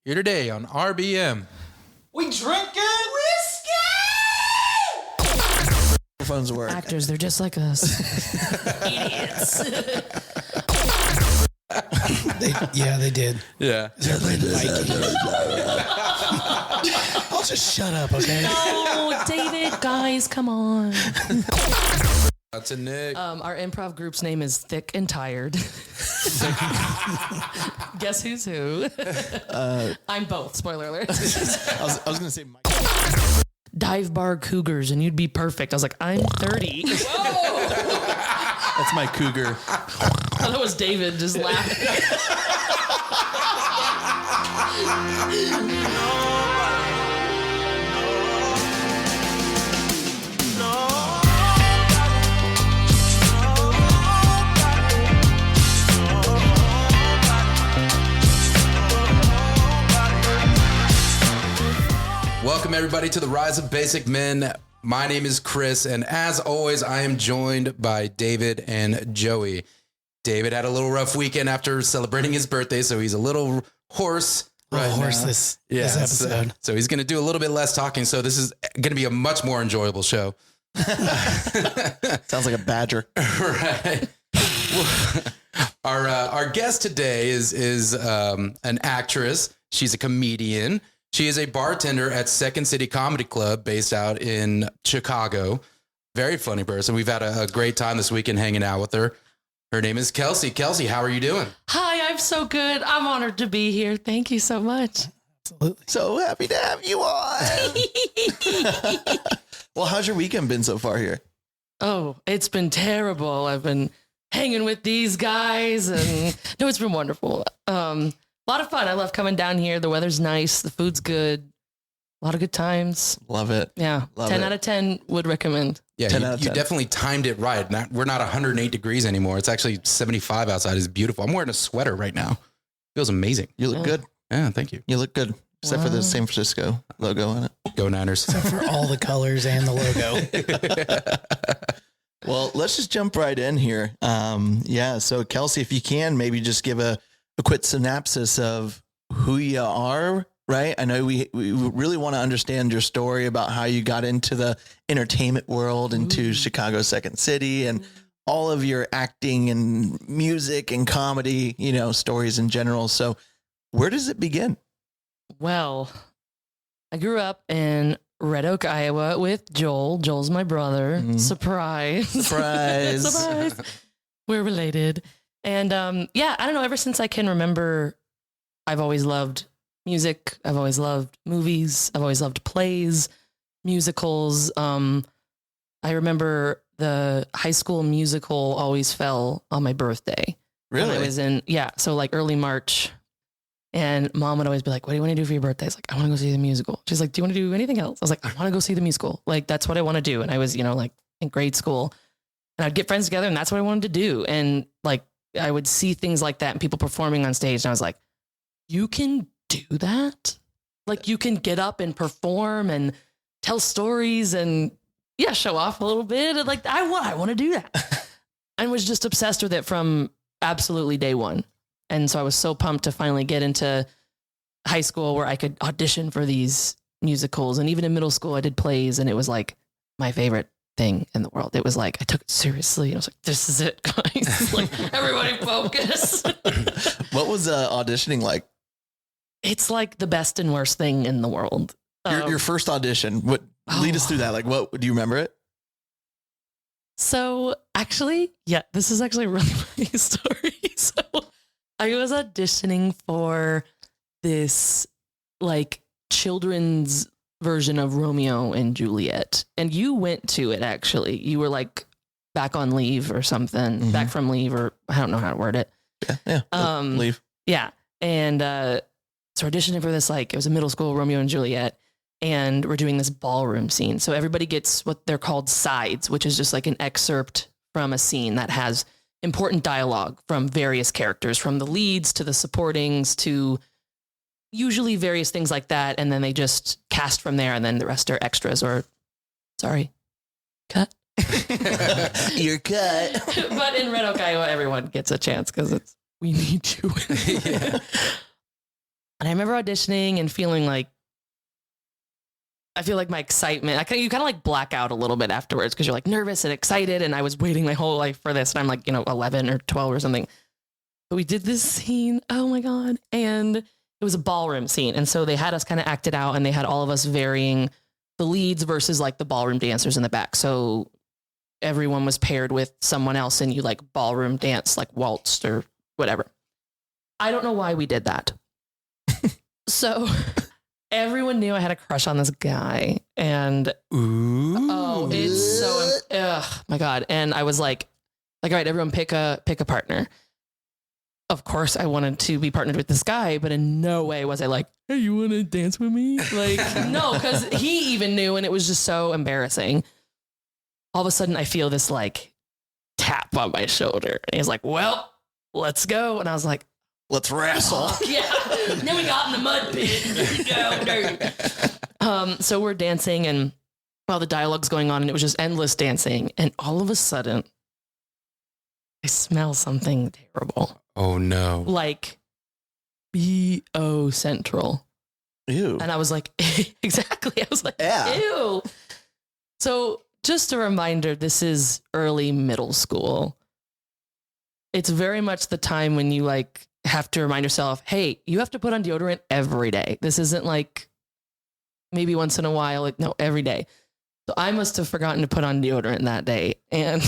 Here today on RBM. We drinking whiskey! Phones work. Actors, they're just like us. Idiots. They did. Yeah. I'll just shut up, okay? No, David, guys, come on. That's a Nick. Our improv group's name is Thick and Tired. Guess who's who? I'm both, spoiler alert. I was going to say Mike. Dive bar cougars, and you'd be perfect. I was like, I'm 30. Whoa! That's my cougar. Oh, that was David just laughing. Welcome everybody to the Rise of Basic Men. My name is Chris, and as always, I am joined by David and Joey. David had a little rough weekend after celebrating his birthday, so he's a little hoarse. This episode. So he's going to do a little bit less talking. So this is going to be a much more enjoyable show. Sounds like a badger. Right. Our guest today is an actress. She's a comedian. She is a bartender at Second City Comedy Club based out in Chicago. Very funny person. We've had a great time this weekend hanging out with her. Her name is Kelsey. Kelsey, how are you doing? Hi, I'm so good. I'm honored to be here. Thank you so much. Absolutely. So happy to have you on. Well, how's your weekend been so far here? Oh, it's been terrible. I've been hanging with these guys, and no, it's been wonderful. A lot of fun. I love coming down here. The weather's nice. The food's good. A lot of good times. Love it. Yeah. Love 10 it. out of 10 would recommend. Yeah, 10 out of you 10. definitely timed it right. We're not 108 degrees anymore. It's actually 75 outside. It's beautiful. I'm wearing a sweater right now. Feels amazing. You look good. Yeah, thank you. You look good. Except for the San Francisco logo on it. Go Niners. For all the colors and the logo. Well, let's just jump right in here. So Kelsey, if you can, maybe just give a quick synopsis of who you are, right? I know we really want to understand your story about how you got into the entertainment world, into Chicago Second City, and all of your acting and music and comedy, stories in general. So where does it begin? Well, I grew up in Red Oak, Iowa with Joel. Joel's my brother. Mhm. Surprise. Surprise. Surprise. We're related. And I don't know, ever since I can remember, I've always loved music. I've always loved movies. I've always loved plays, musicals. I remember the High School Musical always fell on my birthday. Really? When I was so like early March. And Mom would always be like, what do you want to do for your birthday? I was like, I want to go see the musical. She's like, do you want to do anything else? I was like, I want to go see the musical. Like, that's what I want to do. And I was, like in grade school, and I'd get friends together, and that's what I wanted to do. And like, I would see things like that and people performing on stage. And I was like, you can do that? Like, you can get up and perform and tell stories and show off a little bit. And like, I want to do that. And was just obsessed with it from absolutely day one. And so I was so pumped to finally get into high school where I could audition for these musicals. And even in middle school, I did plays, and it was like my favorite thing in the world. It was like, I took it seriously. And I was like, this is it, guys. Like, everybody focus. What was auditioning like? It's like the best and worst thing in the world. Your first audition. Lead us through that? Like, what do you remember it? So actually, this is actually a really funny story. So I was auditioning for this like children's version of Romeo and Juliet. And you went to it, actually. You were like back on leave or something, back from leave, or I don't know how to word it. Yeah. Leave. Yeah. And so auditioning for this, like, it was a middle school Romeo and Juliet, and we're doing this ballroom scene. So everybody gets what they're called sides, which is just like an excerpt from a scene that has important dialogue from various characters, from the leads to the supportings to usually various things like that. And then they just cast from there, and then the rest are extras or, sorry, cut. You're cut. But in Red Oak, Iowa, everyone gets a chance because we need you. Yeah. And I remember auditioning and feeling like, I feel like my excitement, you kind of like black out a little bit afterwards because you're like nervous and excited. And I was waiting my whole life for this. And I'm like, 11 or 12 or something. But we did this scene. Oh my God. And it was a ballroom scene. And so they had us kind of act it out, and they had all of us varying the leads versus like the ballroom dancers in the back. So everyone was paired with someone else, and you like ballroom dance, like waltzed or whatever. I don't know why we did that. So everyone knew I had a crush on this guy, and it's so, my God. And I was like, all right, everyone pick a partner. Of course I wanted to be partnered with this guy, but in no way was I like, hey, you want to dance with me? Like, no, because he even knew, and it was just so embarrassing. All of a sudden I feel this like tap on my shoulder, and he's like, well, let's go. And I was like, let's wrestle. Yeah. Then we got in the mud pit. Here we go. So we're dancing, and while the dialogue's going on, and it was just endless dancing. And all of a sudden I smell something terrible. Oh no. Like B.O. Central. Ew. And I was like, exactly. I was like, Yeah. ew. So just a reminder, this is early middle school. It's very much the time when you like have to remind yourself, hey, you have to put on deodorant every day. This isn't like maybe once in a while, like no, every day. So I must have forgotten to put on deodorant that day. And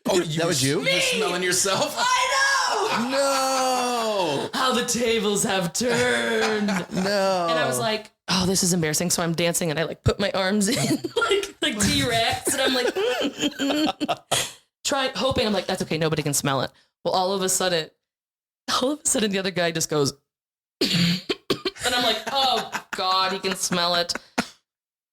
that was you? You're smelling yourself? I know. No. How the tables have turned. No. And I was like, oh, this is embarrassing. So I'm dancing, and I like put my arms in like T-Rex, and I'm like, hoping, I'm like, that's okay. Nobody can smell it. Well, all of a sudden the other guy just goes, and I'm like, oh God, he can smell it.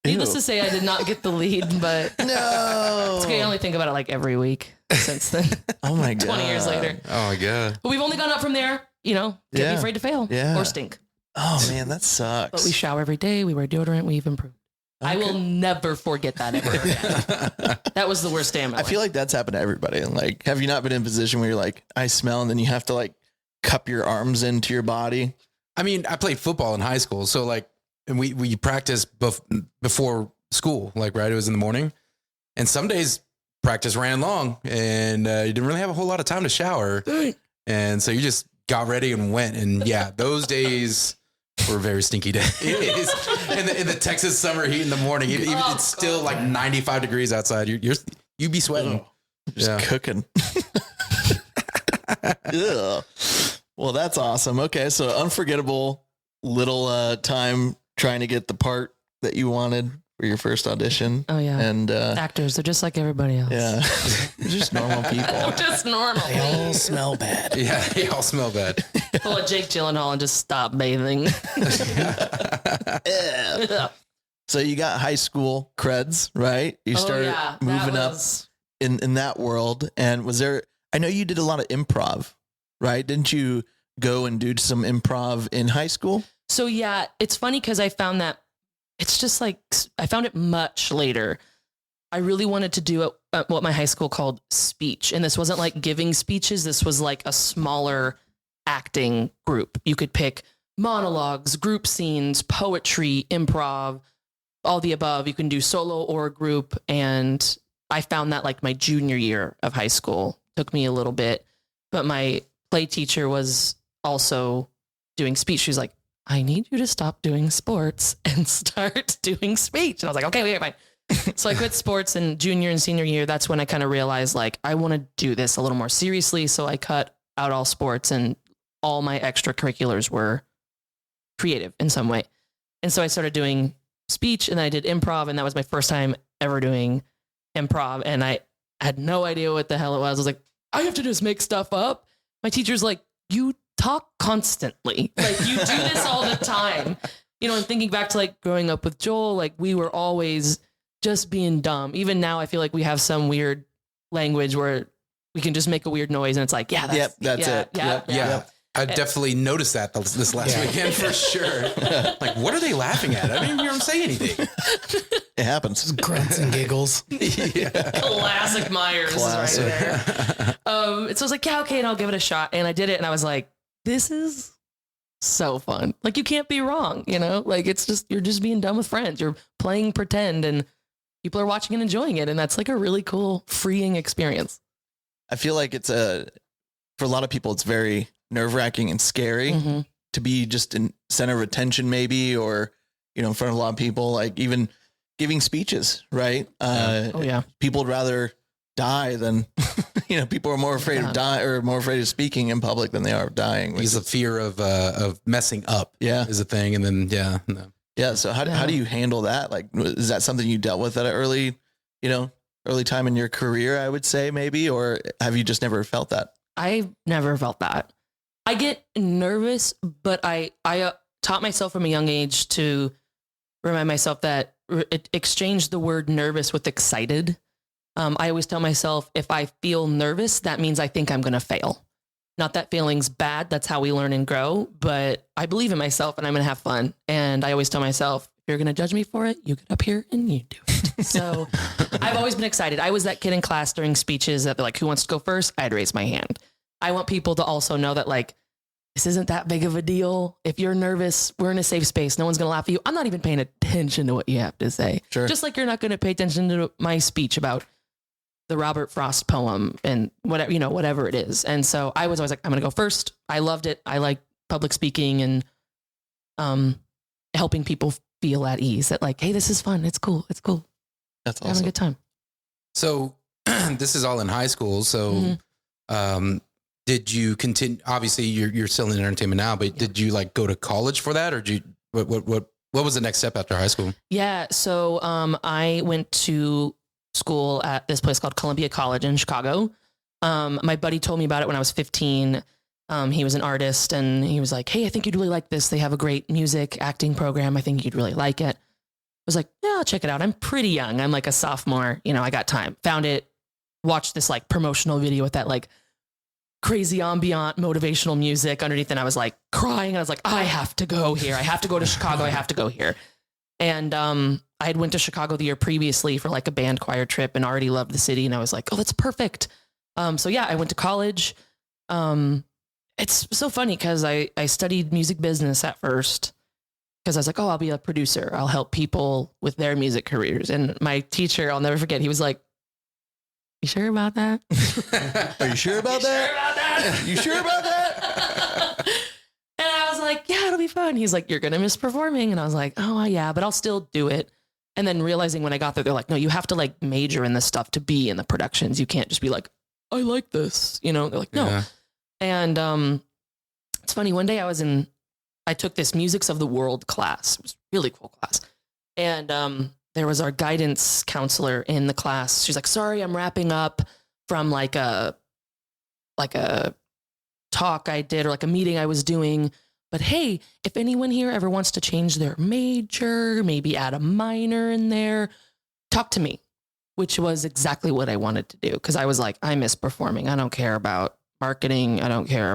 Needless to say, I did not get the lead, but no. it's okay. I only think about it like every week since then. Oh my God. 20 years later. Oh my God. But we've only gone up from there, can't be afraid to fail or stink. Oh man, that sucks. But we shower every day. We wear deodorant. We've improved. Okay. I will never forget that ever again. That was the worst day of my life. I feel like that's happened to everybody. And like, have you not been in a position where you're like, I smell, and then you have to like cup your arms into your body? I mean, I played football in high school. So like, and we practiced before school, like, right. It was in the morning, and some days practice ran long, and you didn't really have a whole lot of time to shower. And so you just got ready and went. And yeah, those days were very stinky days. in the Texas summer heat in the morning, it's still like 95 degrees outside. You'd be sweating. Just cooking. Ugh. Well, that's awesome. Okay. So unforgettable little time trying to get the part that you wanted for your first audition. Oh yeah. And actors, they're just like everybody else. Yeah. They're just normal people. Just normal. They all smell bad. Yeah, they all smell bad. Pull a Jake Gyllenhaal and just stop bathing. Yeah. So you got high school creds, right? You started moving up in that world. And I know you did a lot of improv, right? Didn't you go and do some improv in high school? So yeah, it's funny because I found that it's just like, I found it much later. I really wanted to do what my high school called speech. And this wasn't like giving speeches. This was like a smaller acting group. You could pick monologues, group scenes, poetry, improv, all the above. You can do solo or group. And I found that like my junior year of high school. Took me a little bit, but my play teacher was also doing speech. She was like, I need you to stop doing sports and start doing speech. And I was like, okay, fine. So I quit sports in junior and senior year. That's when I kind of realized like, I want to do this a little more seriously. So I cut out all sports, and all my extracurriculars were creative in some way. And so I started doing speech, and then I did improv, and that was my first time ever doing improv. And I had no idea what the hell it was. I was like, I have to just make stuff up. My teacher's like, you talk constantly. Like you do this all the time. And thinking back to like growing up with Joel, like we were always just being dumb. Even now I feel like we have some weird language where we can just make a weird noise and it's like, that's it. Yeah. I definitely noticed that this last weekend for sure. Like, what are they laughing at? I didn't hear them say anything. It happens. Grunts and giggles. Classic Myers is right there. So I was like, yeah, okay, and I'll give it a shot. And I did it, and I was like, this is so fun. Like you can't be wrong, you know, like it's just, you're just being done with friends. You're playing pretend and people are watching and enjoying it. And that's like a really cool, freeing experience. I feel like for a lot of people, it's very nerve wracking and scary to be just in center of attention maybe, or, you know, in front of a lot of people, like even giving speeches, right? Oh yeah. People would rather die than, you know, people are more afraid of dying or more afraid of speaking in public than they are of dying. Because the fear of messing up is a thing. And then, Yeah. So how do you handle that? Like, is that something you dealt with at an early time in your career, I would say maybe, or have you just never felt that? I've never felt that. I get nervous, but I taught myself from a young age to remind myself that exchange the word nervous with excited. I always tell myself, if I feel nervous, that means I think I'm going to fail. Not that failing's bad. That's how we learn and grow. But I believe in myself and I'm going to have fun. And I always tell myself, if you're going to judge me for it, you get up here and you do it. So I've always been excited. I was that kid in class during speeches that they're like, who wants to go first? I'd raise my hand. I want people to also know that like, this isn't that big of a deal. If you're nervous, we're in a safe space. No one's going to laugh at you. I'm not even paying attention to what you have to say. Sure. Just like you're not going to pay attention to my speech about the Robert Frost poem and whatever, you know, whatever it is. And so I was always like, I'm going to go first. I loved it. I like public speaking and helping people feel at ease that like, hey, this is fun. It's cool. It's cool. That's awesome. Having a good time. So this is all in high school. So did you continue? Obviously, you're still in entertainment now, but did you like go to college for that, or did you what was the next step after high school? Yeah, so I went to school at this place called Columbia College in Chicago. My buddy told me about it when I was 15. He was an artist, and he was like, "Hey, I think you'd really like this. They have a great music acting program. I think you'd really like it." I was like, "Yeah, I'll check it out." I'm pretty young. I'm like a sophomore. You know, I got time. Found it. Watched this like promotional video with that like crazy ambient motivational music underneath, and I was like crying. I was like, I have to go here. I have to go to Chicago. I have to go here. And I had went to Chicago the year previously for like a band choir trip and already loved the city. And I was like, oh, that's perfect. So yeah, I went to college. It's so funny because I studied music business at first because I was like, oh, I'll be a producer. I'll help people with their music careers. And my teacher, I'll never forget, he was like, you sure about that? Are you sure about that? You sure about that? And I was like, yeah, it'll be fun. He's like, you're going to miss performing. And I was like, oh yeah, but I'll still do it. And then realizing when I got there, they're like, no, you have to like major in this stuff to be in the productions. You can't just be like, I like this, you know, they're like, no. Yeah. And it's funny. One day I took this Musics of the World class. It was a really cool class. And there was our guidance counselor in the class. She's like, sorry, I'm wrapping up from like a talk I did or like a meeting I was doing. But hey, if anyone here ever wants to change their major, maybe add a minor in there, talk to me, which was exactly what I wanted to do. Because I was like, I miss performing. I don't care about marketing. I don't care.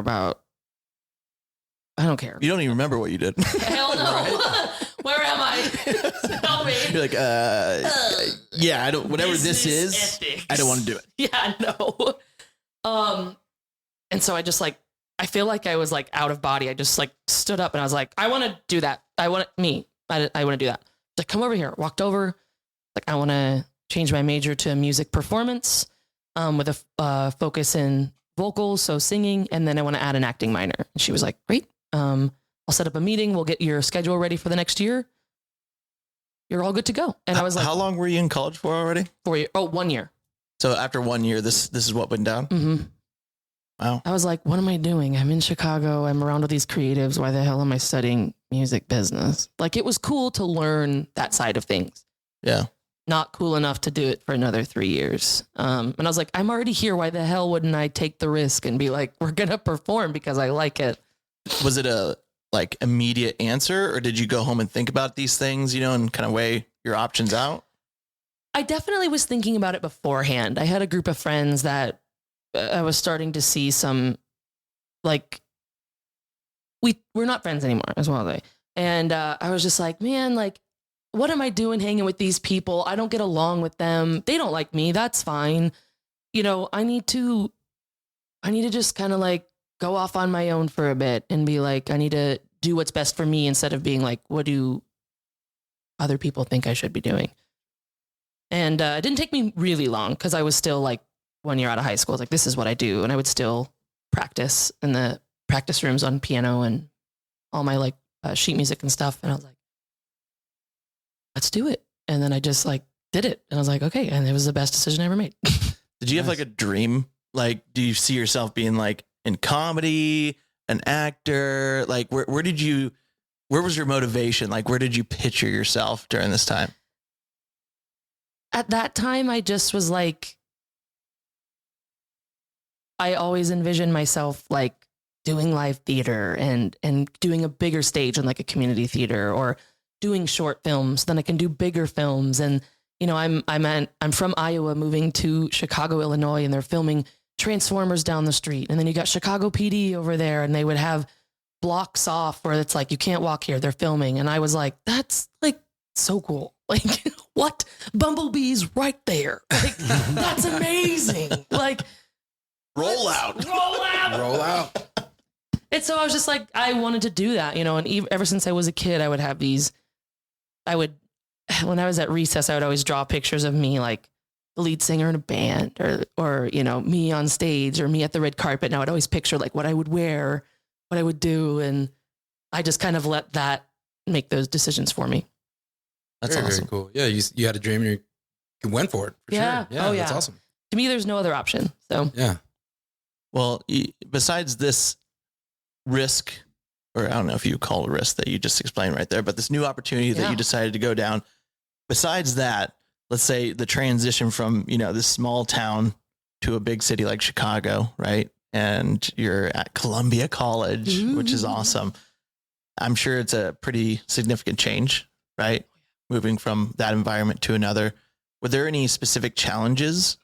You don't even remember what you did. Hell no. Right? Where am I? Tell me. You're like, yeah, I don't, whatever this is, ethics. I don't want to do it. Yeah, no. And so I just like, I feel like I was like out of body. I just like stood up and I was like, I want to do that. I want to do that. Like, come over here. Walked over. Like, I want to change my major to music performance with a focus in vocals, so singing, and then I want to add an acting minor. And she was like, great. I'll set up a meeting. We'll get your schedule ready for the next year. You're all good to go. And I was like, how long were you in college for already? 4 years. Oh, 1 year. So after 1 year, this is what went down? Mm-hmm. Wow. I was like, what am I doing? I'm in Chicago. I'm around with these creatives. Why the hell am I studying music business? Like, it was cool to learn that side of things. Yeah. Not cool enough to do it for another 3 years. And I was like, I'm already here. Why the hell wouldn't I take the risk and be like, we're going to perform because I like it. Was it a like immediate answer, or did you go home and think about these things, you know, and kind of weigh your options out? I definitely was thinking about it beforehand. I had a group of friends that I was starting to see some, like, we're not friends anymore as well. And I was just like, man, like, what am I doing hanging with these people? I don't get along with them. They don't like me. That's fine. You know, I need to just kind of like go off on my own for a bit and be like, I need to do what's best for me instead of being like, what do other people think I should be doing? And it didn't take me really long because I was still like 1 year out of high school. I was like, this is what I do. And I would still practice in the practice rooms on piano and all my like sheet music and stuff. And I was like, let's do it. And then I just like did it. And I was like, okay. And it was the best decision I ever made. Did you have like a dream? Like, do you see yourself being like in comedy, an actor? Like, where was your motivation? Like, where did you picture yourself during this time? At that time, I just was like, I always envisioned myself like doing live theater and doing a bigger stage in like a community theater, or doing short films. Then I can do bigger films. And, you know, I'm from Iowa moving to Chicago, Illinois, and they're filming Transformers down the street. And then you got Chicago PD over there, and they would have blocks off where it's like, you can't walk here, they're filming. And I was like, that's like so cool. Like, what? Bumblebee's right there. Like, that's amazing. Like, Roll out. And so I was just like, I wanted to do that, you know, and ever since I was a kid, I would have when I was at recess, I would always draw pictures of me, like the lead singer in a band, or, you know, me on stage, or me at the red carpet. And I would always picture like what I would wear, what I would do. And I just kind of let that make those decisions for me. That's very, awesome. Very cool. Yeah. You had a dream and you went for it. For Yeah. Sure. Yeah. Oh, yeah. That's awesome. To me, there's no other option. So Yeah. Well, besides this risk, or I don't know if you call it a risk that you just explained right there, but this new opportunity that you decided to go down, besides that, let's say the transition from, you know, this small town to a big city like Chicago, right? And you're at Columbia College, which is awesome. I'm sure it's a pretty significant change, right? Moving from that environment to another. Were there any specific challenges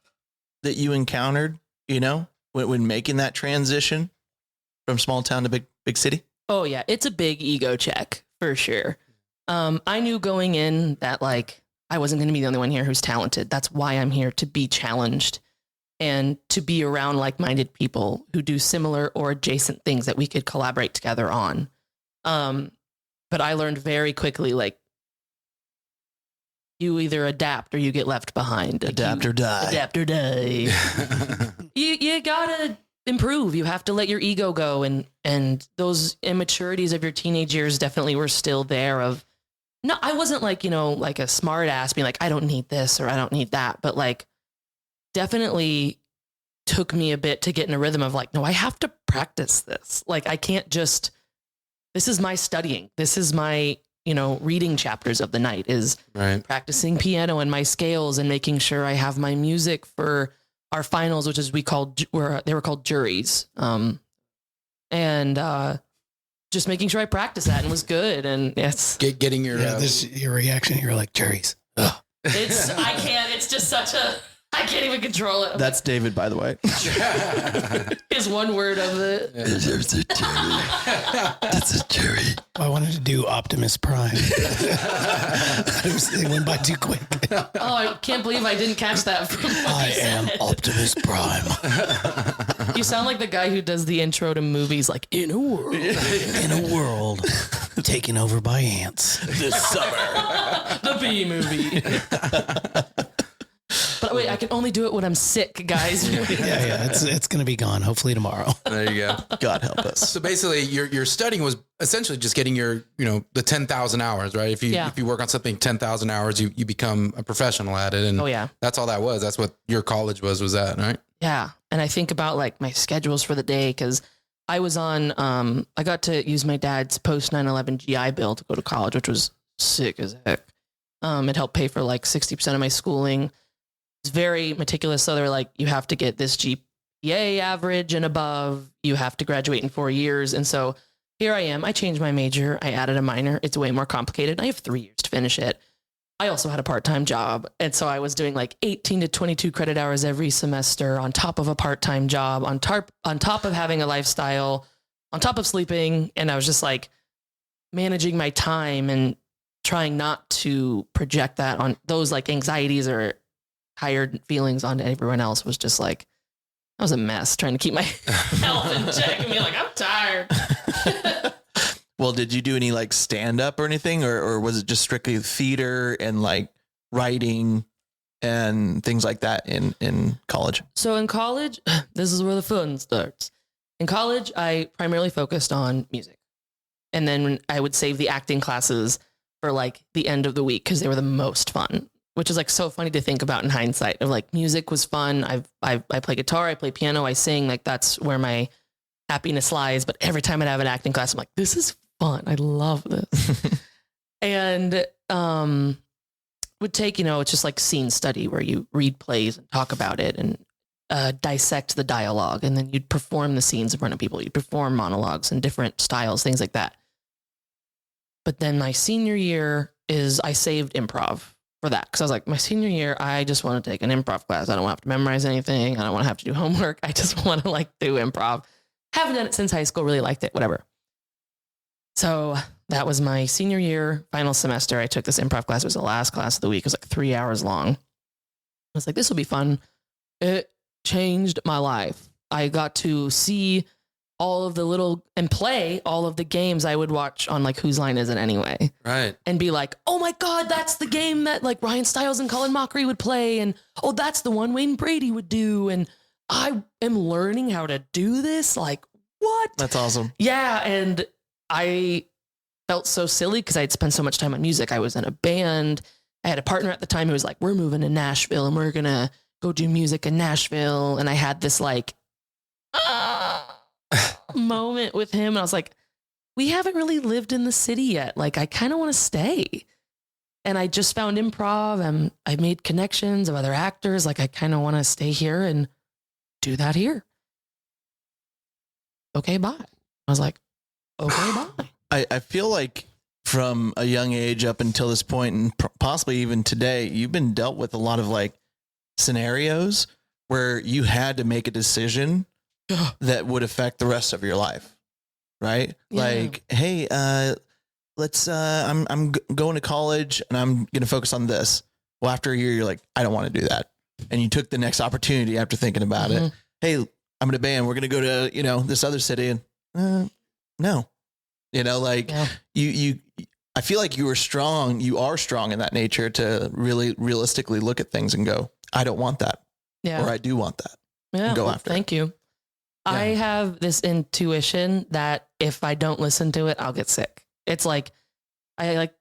that you encountered, you know, when making that transition from small town to big city? Oh yeah, it's a big ego check for sure. I knew going in that like I wasn't going to be the only one here who's talented. That's why I'm here, to be challenged and to be around like-minded people who do similar or adjacent things that we could collaborate together on. But I learned very quickly, like, you either adapt or you get left behind. Like, Adapt or die. Adapt or die. You gotta improve. You have to let your ego go, and those immaturities of your teenage years definitely were still there. No, I wasn't like, you know, like a smart ass being like, I don't need this or I don't need that, but like definitely took me a bit to get in a rhythm of like, no, I have to practice this. Like, I can't just, this is my studying. This is my, you know, reading chapters of the night, is Right. practicing piano and my scales and making sure I have my music for our finals, which is they were called juries. Just making sure I practiced that and was good. And it's Getting your, your reaction. You're like, Jerry's. Ugh. it's just such a, I can't even control it. That's David, by the way. Is one word of it. There's a Jerry. It's a Jerry. I wanted to do Optimus Prime. It went by too quick. Oh, I can't believe I didn't catch that from what I you am said. Optimus Prime. You sound like the guy who does the intro to movies, like, in a world. In a world taken over by ants. This summer. The B movie. But wait, I can only do it when I'm sick, guys. Yeah. It's going to be gone. Hopefully tomorrow. there you go. God help us. So basically your studying was essentially just getting your, you know, the 10,000 hours, right? If you work on something 10,000 hours, you become a professional at it. And Oh, yeah. that's all that was. That's what your college was that, right? Yeah. And I think about like my schedules for the day, because I was on, I got to use my dad's post 9/11 GI Bill to go to college, which was sick as heck. It helped pay for like 60% of my schooling. It's very meticulous. So they're like, you have to get this GPA average and above. You have to graduate in 4 years. And so here I am. I changed my major. I added a minor. It's way more complicated. I have 3 years to finish it. I also had a part-time job. And so I was doing like 18 to 22 credit hours every semester on top of a part-time job, on top of having a lifestyle, on top of sleeping. And I was just like managing my time and trying not to project that on those like anxieties or tired feelings onto everyone else. Was just like, I was a mess trying to keep my health in check and be like, I'm tired. Well, did you do any like stand up or anything, or was it just strictly theater and like writing and things like that in college? So in college, this is where the fun starts. In college, I primarily focused on music. And then I would save the acting classes for like the end of the week because they were the most fun, which is like so funny to think about in hindsight of like music was fun. I play guitar, I play piano, I sing, like that's where my happiness lies. But every time I'd have an acting class, I'm like, this is fun. I love this. And would take, it's just like scene study where you read plays and talk about it and dissect the dialogue. And then you'd perform the scenes in front of people. You'd perform monologues and different styles, things like that. But then my senior year I saved improv for that. Cause I was like, my senior year, I just want to take an improv class. I don't want to have to memorize anything. I don't want to have to do homework. I just want to like do improv. Haven't done it since high school, really liked it, whatever. So that was my senior year, final semester. I took this improv class. It was the last class of the week. It was like 3 hours long. I was like, this will be fun. It changed my life. I got to see all of the and play all of the games I would watch on like Whose Line Is It Anyway? Right. And be like, oh my God, that's the game that like Ryan Stiles and Colin Mockery would play. And oh, that's the one Wayne Brady would do. And I am learning how to do this. Like, what? That's awesome. Yeah. And I felt so silly because I'd spent so much time on music. I was in a band. I had a partner at the time who was like, we're moving to Nashville and we're going to go do music in Nashville. And I had this like moment with him. And I was like, we haven't really lived in the city yet. Like, I kind of want to stay. And I just found improv and I made connections of other actors. Like, I kind of want to stay here and do that here. Okay, bye. I was like, okay, bye. I feel like from a young age up until this point, and possibly even today, you've been dealt with a lot of like scenarios where you had to make a decision that would affect the rest of your life. Right. Yeah. Like, hey, I'm going to college and I'm going to focus on this. Well, after a year, you're like, I don't want to do that. And you took the next opportunity after thinking about it. Hey, I'm in a band. We're going to go to, this other city. And no, I feel like you are strong in that nature to really realistically look at things and go, I don't want that. Yeah. Or I do want that. Yeah. And go after it. Thank you. Yeah. I have this intuition that if I don't listen to it, I'll get sick. It's like, I like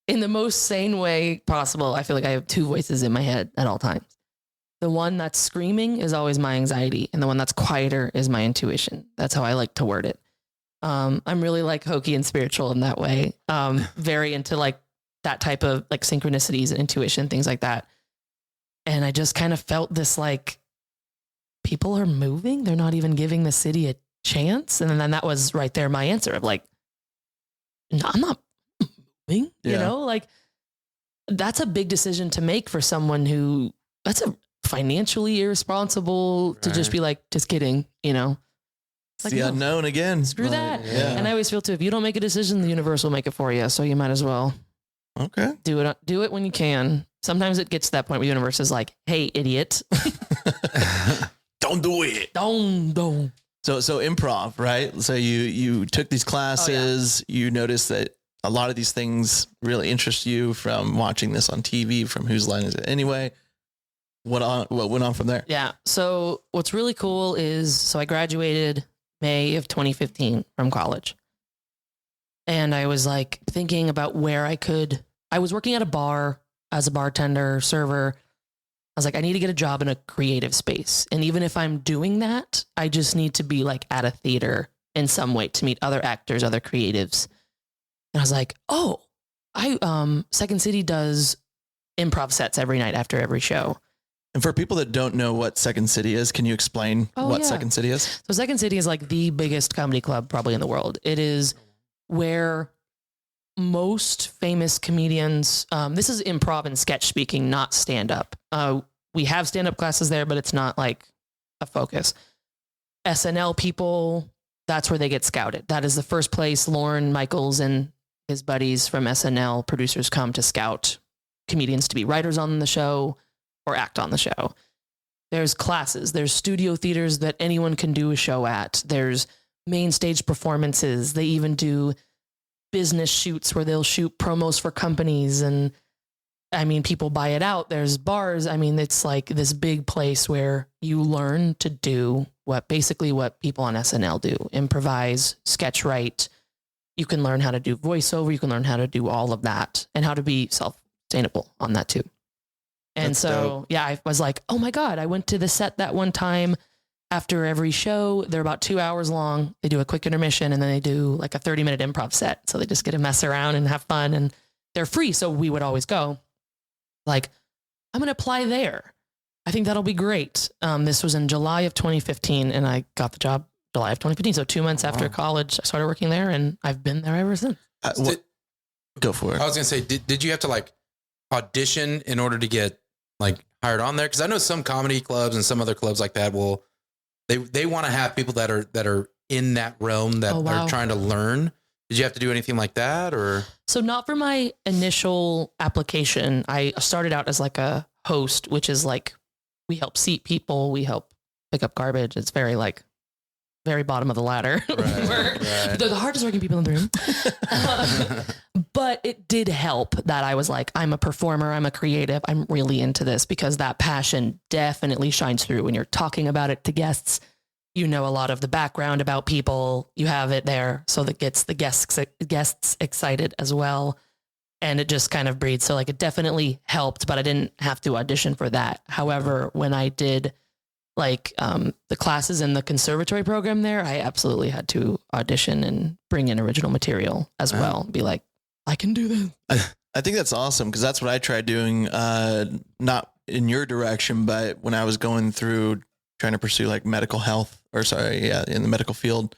in the most sane way possible. I feel like I have two voices in my head at all times. The one that's screaming is always my anxiety. And the one that's quieter is my intuition. That's how I like to word it. I'm really like hokey and spiritual in that way. Very into like that type of like synchronicities and intuition, things like that. And I just kind of felt this like people are moving. They're not even giving the city a chance. And then that was right there my answer of like, no, I'm not moving, like that's a big decision to make for someone who that's a financially irresponsible to just be like, just kidding, It's the unknown again. Screw that. Yeah. And I always feel too, if you don't make a decision, the universe will make it for you. So you might as well do it when you can. Sometimes it gets to that point where the universe is like, hey, idiot. Don't do it. Don't. So improv, right? So you took these classes, you noticed that a lot of these things really interest you from watching this on TV, from Whose Line Is It Anyway? What went on from there? Yeah. So what's really cool is, I graduated May of 2015 from college. And I was like thinking about where I was working at a bar as a bartender, server. I was like, I need to get a job in a creative space. And even if I'm doing that, I just need to be like at a theater in some way to meet other actors, other creatives. And I was like, Second City does improv sets every night after every show. And for people that don't know what Second City is, can you explain what Second City is? So Second City is like the biggest comedy club probably in the world. It is where most famous comedians, this is improv and sketch speaking, not stand up. We have stand up classes there, but it's not like a focus. SNL people, that's where they get scouted. That is the first place Lorne Michaels and his buddies from SNL producers come to scout comedians to be writers on the show or act on the show. There's classes, there's studio theaters that anyone can do a show at. There's main stage performances. They even do business shoots where they'll shoot promos for companies. And I mean, people buy it out. There's bars. I mean, it's like this big place where you learn to do what people on SNL do: improvise, sketch write. You can learn how to do voiceover. You can learn how to do all of that and how to be self-sustainable on that too. And That's so, dope. yeah, I was like, oh my God, I went to the set that one time. After every show, they're about 2 hours long. They do a quick intermission and then they do like a 30-minute improv set. So they just get to mess around and have fun, and they're free. So we would always go. Like, I'm going to apply there. I think that'll be great. This was in July of 2015, and I got the job July of 2015. So 2 months after college, I started working there, and I've been there ever since. Go for it. I was going to say, did you have to like audition in order to get like hired on there? Because I know some comedy clubs and some other clubs like that will, they want to have people that are in that realm that are trying to learn. Did you have to do anything like that, or? So not for my initial application. I started out as like a host, which is like, we help seat people. We help pick up garbage. It's very bottom of the ladder. Right. They're the hardest working people in the room. But it did help that I was like, I'm a performer. I'm a creative. I'm really into this, because that passion definitely shines through when you're talking about it to guests. You know, a lot of the background about people, you have it there. So that gets the guests excited as well. And it just kind of breeds. So like, it definitely helped, but I didn't have to audition for that. However, when I did like the classes in the conservatory program there, I absolutely had to audition and bring in original material as well. Be like, I can do this. I think that's awesome, because that's what I tried doing, not in your direction, but when I was going through trying to pursue like medical health, in the medical field.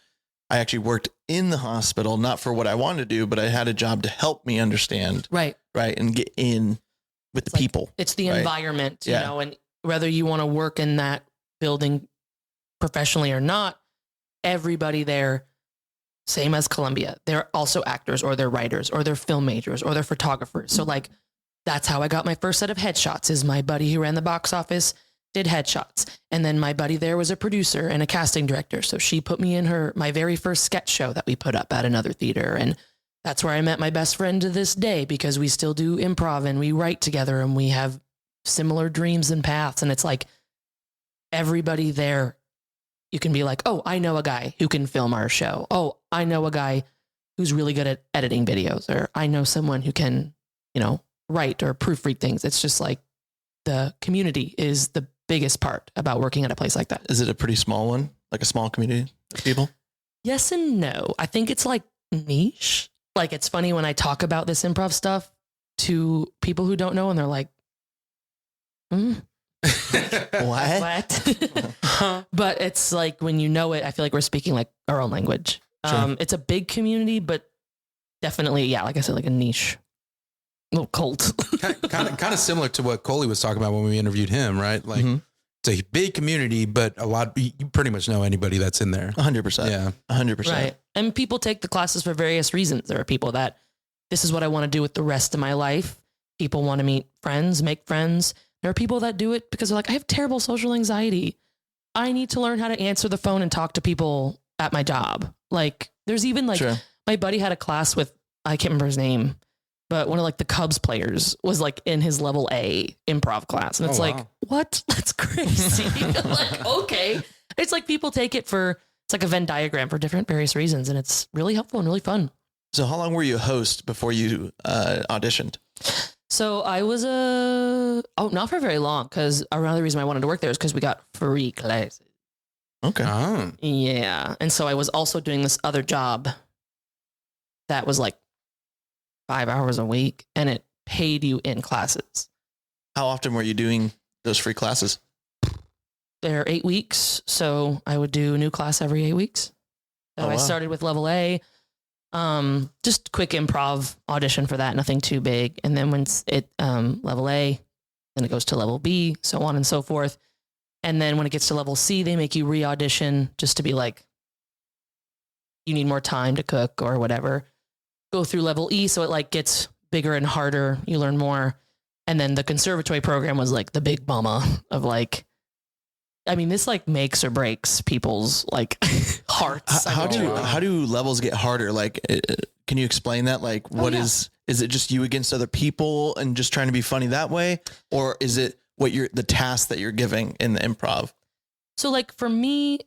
I actually worked in the hospital, not for what I wanted to do, but I had a job to help me understand. Right. And get in with the people. It's the environment, you know, and whether you want to work in that building professionally or not, everybody there, same as Columbia, they're also actors, or they're writers, or they're film majors, or they're photographers. So like, that's how I got my first set of headshots. Is my buddy who ran the box office did headshots. And then my buddy there was a producer and a casting director. So she put me in my very first sketch show that we put up at another theater. And that's where I met my best friend to this day, because we still do improv and we write together and we have similar dreams and paths. And it's like, everybody there, you can be like, oh, I know a guy who can film our show. Oh, I know a guy who's really good at editing videos, or I know someone who can, you know, write or proofread things. It's just like, the community is the biggest part about working at a place like that. Is it a pretty small one? Like a small community of people? Yes and no. I think it's like niche. Like, it's funny when I talk about this improv stuff to people who don't know, and they're like, what? But it's like, when you know it, I feel like we're speaking like our own language. Sure. It's a big community, but definitely, yeah, like I said, like a niche. Little cult. kind of similar to what Coley was talking about when we interviewed him, right? Like, it's a big community, but you pretty much know anybody that's in there. 100%. Yeah. 100%. Right. And people take the classes for various reasons. There are people that, this is what I want to do with the rest of my life. People want to meet friends, make friends. There are people that do it because they're like, I have terrible social anxiety. I need to learn how to answer the phone and talk to people at my job. Like, there's even like, my buddy had a class with, I can't remember his name, but one of like the Cubs players was like in his level A improv class. And it's like, what? That's crazy. Like, okay. It's like, people take it it's like a Venn diagram for different various reasons. And it's really helpful and really fun. So how long were you a host before you auditioned? So I was not for very long, because another reason I wanted to work there is because we got free classes. Okay. Oh. Yeah. And so I was also doing this other job that was like 5 hours a week, and it paid you in classes. How often were you doing those free classes? They're 8 weeks. So I would do a new class every 8 weeks. So I started with level A, just quick improv audition for that. Nothing too big. And then when it, level A, then it goes to level B, so on and so forth. And then when it gets to level C, they make you re-audition just to be like, you need more time to cook or whatever. Go through level E, so it like gets bigger and harder. You learn more. And then the conservatory program was like the big mama of like, I mean, this like makes or breaks people's like hearts. How do levels get harder? Like, can you explain that? Like, what is it just you against other people and just trying to be funny that way? Or is it the task that you're giving in the improv? So like for me,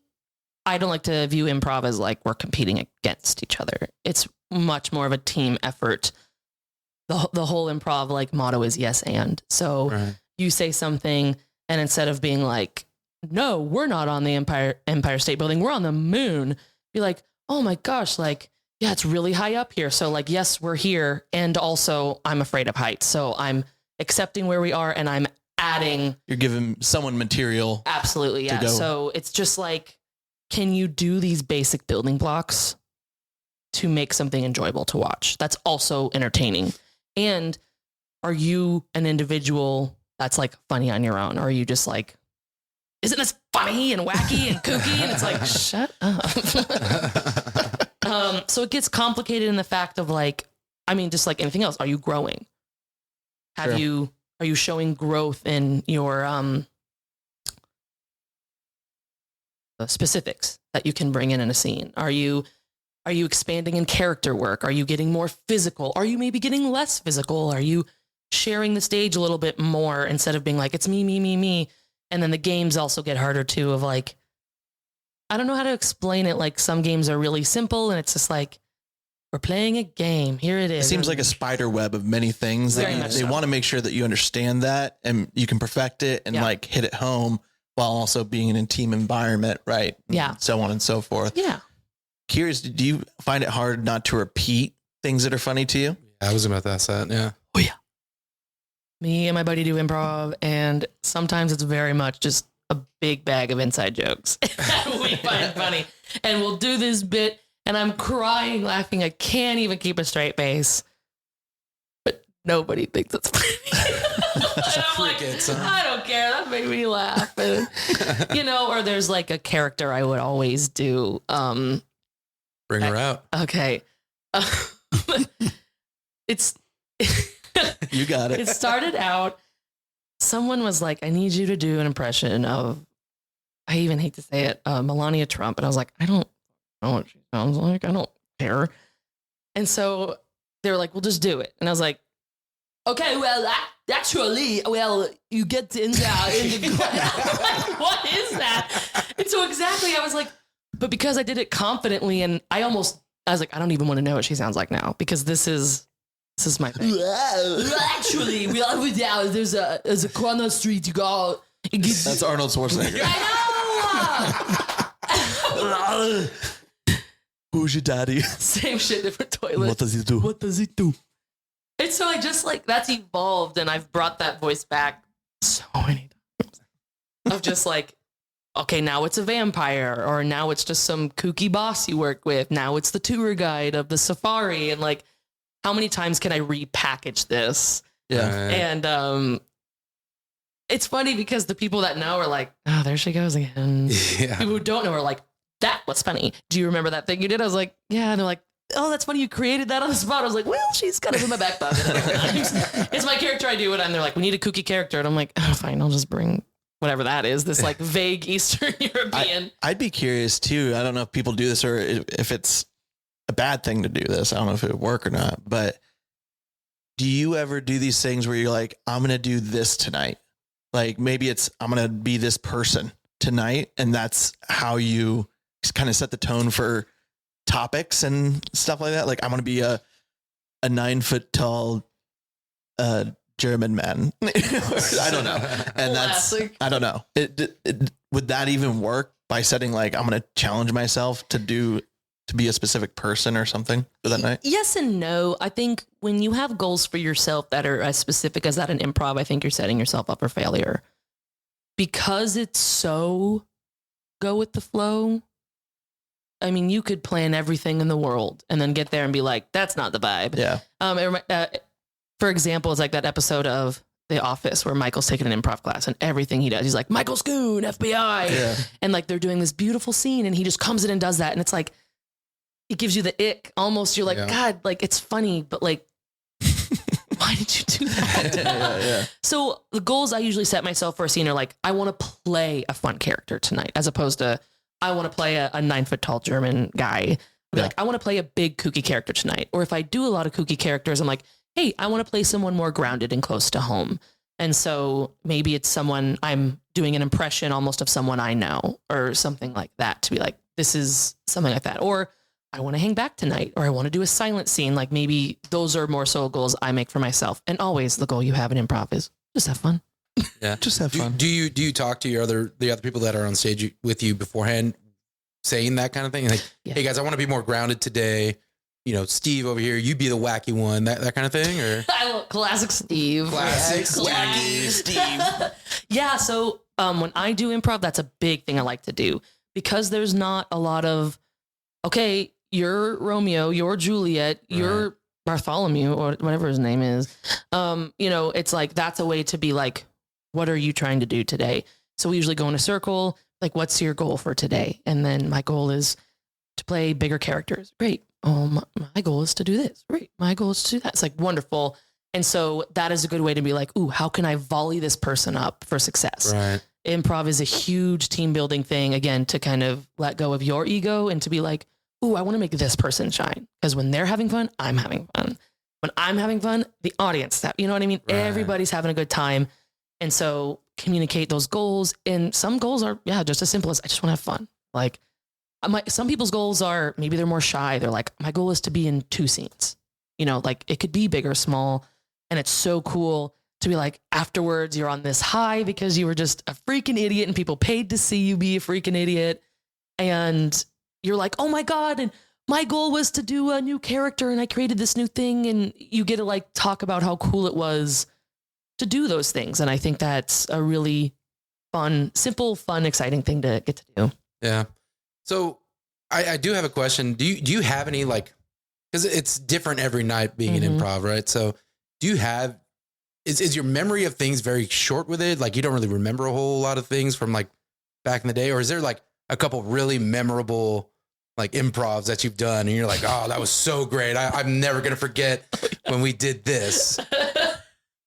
I don't like to view improv as like we're competing against each other. It's much more of a team effort. The whole improv like motto is yes and. So you say something and instead of being like, no, we're not on the Empire State Building, we're on the moon. Be like, oh my gosh, like, yeah, it's really high up here. So like, yes, we're here. And also I'm afraid of heights. So I'm accepting where we are and I'm adding. You're giving someone material. Absolutely. Yeah. So it's just like, can you do these basic building blocks to make something enjoyable to watch? That's also entertaining. And are you an individual that's like funny on your own? Or are you just like, isn't this funny and wacky and kooky? And it's like, shut up. So it gets complicated in the fact of like, I mean, just like anything else, are you growing? Are you showing growth in your specifics that you can bring in a scene? Are you expanding in character work? Are you getting more physical? Are you maybe getting less physical? Are you sharing the stage a little bit more instead of being like, it's me, me, me, me? And then the games also get harder too of like, I don't know how to explain it. Like some games are really simple and it's just like, we're playing a game. Here it is. It seems like a spider web of many things that they want to make sure that you understand that and you can perfect it and like hit it home while also being in a team environment. Right. Yeah. And so on and so forth. Yeah. Curious, do you find it hard not to repeat things that are funny to you? I was about that set. Yeah. Oh yeah. Me and my buddy do improv, and sometimes it's very much just a big bag of inside jokes that we find funny. And we'll do this bit, and I'm crying, laughing. I can't even keep a straight face. But nobody thinks it's funny. And I'm like, I don't care. That made me laugh. And, or there's like a character I would always do. Bring her out. Okay. It's... You got it. It started out, someone was like, I need you to do an impression of, I even hate to say it, Melania Trump. And I was like, I don't know what she sounds like. I don't care. And so they were like, well, just do it. And I was like, okay, well, actually, you get in there. In the like, what is that? And so exactly, I was like, but because I did it confidently and I was like, I don't even want to know what she sounds like now because this is my thing. Actually, there's a corner street you go. That's Arnold Schwarzenegger. I know. Who's your daddy? Same shit, different toilet. What does he do? What does he do? And so I just like, that's evolved and I've brought that voice back so many times. Of just like, okay, now it's a vampire, or now it's just some kooky boss you work with. Now it's the tour guide of the safari. And like, how many times can I repackage this? Yeah. And it's funny because the people that know are like, oh, there she goes again. Yeah. People who don't know are like, that was funny. Do you remember that thing you did? I was like, yeah. And they're like, oh, that's funny. You created that on the spot. I was like, well, she's kind of in my back pocket. It's my character. I do it. And they're like, we need a kooky character. And I'm like, oh, fine. I'll just bring whatever that is. This like vague Eastern European. I'd be curious too. I don't know if people do this or if it's a bad thing to do this. I don't know if it would work or not, but do you ever do these things where you're like, I'm going to do this tonight? Like maybe I'm going to be this person tonight. And that's how you kind of set the tone for topics and stuff like that. Like I'm going to be a 9 foot tall, German man. I don't know. And Classic. I don't know. Would that even work by setting like, I'm going to challenge myself to be a specific person or something for that night? Yes and no. I think when you have goals for yourself that are as specific as that in improv, I think you're setting yourself up for failure because it's so go with the flow. I mean, you could plan everything in the world and then get there and be like, that's not the vibe. Yeah. For example, it's like that episode of The Office where Michael's taking an improv class and everything he does, he's like, Michael Schoon, FBI. Yeah. And like, they're doing this beautiful scene and he just comes in and does that. And it's like, it gives you the ick almost. You're like, God, like it's funny, but like, why did you do that? Yeah. So the goals I usually set myself for a scene are like, I want to play a fun character tonight, as opposed to I want to play a 9 foot tall German guy. I'll be like, I want to play a big kooky character tonight. Or if I do a lot of kooky characters, I'm like, hey, I want to play someone more grounded and close to home. And so maybe it's someone I'm doing an impression almost of someone I know or something like that, to be like, this is something like that. Or I want to hang back tonight, or I want to do a silent scene. Like maybe those are more so goals I make for myself. And always the goal you have in improv is just have fun. Yeah. Just have fun. Do you talk to the other people that are on stage with you beforehand, saying that kind of thing? Like, hey guys, I want to be more grounded today. You know, Steve over here, you be the wacky one, that kind of thing, or I love classic Steve. Classic Steve. Yeah. So when I do improv, that's a big thing I like to do, because there's not a lot of, okay, you're Romeo, you're Juliet, you're Bartholomew, or whatever his name is. You know, it's like, that's a way to be like, what are you trying to do today? So we usually go in a circle, like, what's your goal for today? And then my goal is to play bigger characters. Great. Oh, my goal is to do this. Great. My goal is to do that. It's like wonderful. And so that is a good way to be like, ooh, how can I volley this person up for success? right? Improv is a huge team building thing, again, to kind of let go of your ego and to be like, ooh, I want to make this person shine. Because when they're having fun, I'm having fun. When I'm having fun, the audience, you know what I mean? Right. Everybody's having a good time. And so communicate those goals. And some goals are, just as simple as I just want to have fun. Like, some people's goals are, maybe they're more shy. They're like, my goal is to be in 2 scenes. You know, like it could be big or small. And it's so cool to be like, afterwards, you're on this high because you were just a freaking idiot and people paid to see you be a freaking idiot. And you're like, oh my God. And my goal was to do a new character and I created this new thing. And you get to like talk about how cool it was to do those things. And I think that's a really fun, simple, fun, exciting thing to get to do. Yeah. So I do have a question. Do you have any, like, because it's different every night being an improv, right? So do you have, is your memory of things very short with it? Like you don't really remember a whole lot of things from like back in the day? Or is there like a couple really memorable like improvs that you've done and you're like, oh, that was so great. I'm never going to forget when we did this.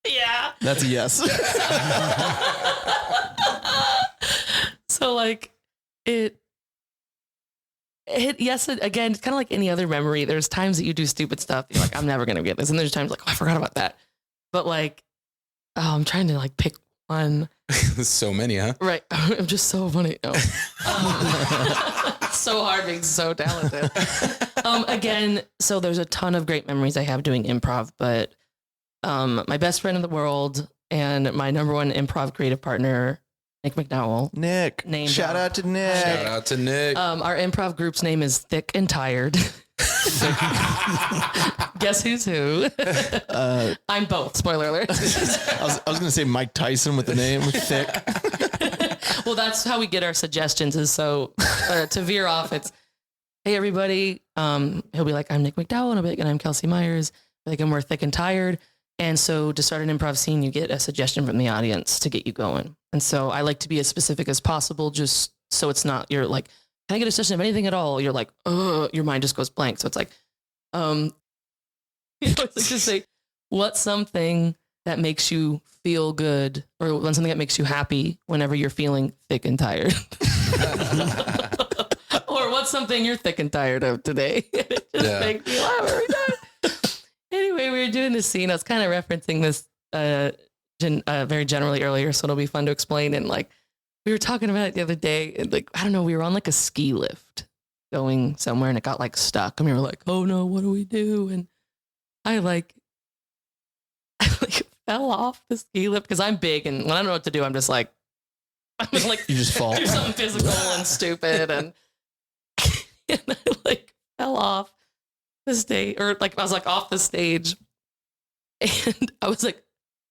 Yeah. That's a yes. So like yes, again, it's kind of like any other memory. There's times that you do stupid stuff. You're like, I'm never going to get this. And there's times like, oh, I forgot about that. But like, I'm trying to like pick one. So many, huh? Right. I'm just so funny. No. It's so hard being so talented. Again, so there's a ton of great memories I have doing improv, but my best friend in the world and my number one improv creative partner, Nick McDowell. Nick. Shout out to Nick. Shout out to Nick. Our improv group's name is Thick and Tired. Guess who's who? I'm both. Spoiler alert. I was going to say Mike Tyson with the name Thick. Well, that's how we get our suggestions. Is so to veer off. It's, hey everybody. He'll be like, I'm Nick McDowell, and I'll be like, and I'm Kelsey Myers. Like, and we're Thick and Tired. And so to start an improv scene, you get a suggestion from the audience to get you going. And so I like to be as specific as possible, just so it's not, you're like, can I get a suggestion of anything at all? You're like, your mind just goes blank. So it's like, it's like just say, what's something that makes you feel good, or what's something that makes you happy whenever you're feeling thick and tired? Or what's something you're thick and tired of today? It just makes me laugh every time. Anyway, we were doing this scene. I was kind of referencing this very generally earlier, so it'll be fun to explain. And like, we were talking about it the other day. And like, I don't know, we were on like a ski lift going somewhere and it got like stuck. And we were like, oh no, what do we do? And I like fell off the ski lift because I'm big. And when I don't know what to do, I'm just like you just fall. Do something physical and stupid. And I like fell off the stage, or like I was like off the stage, and I was like,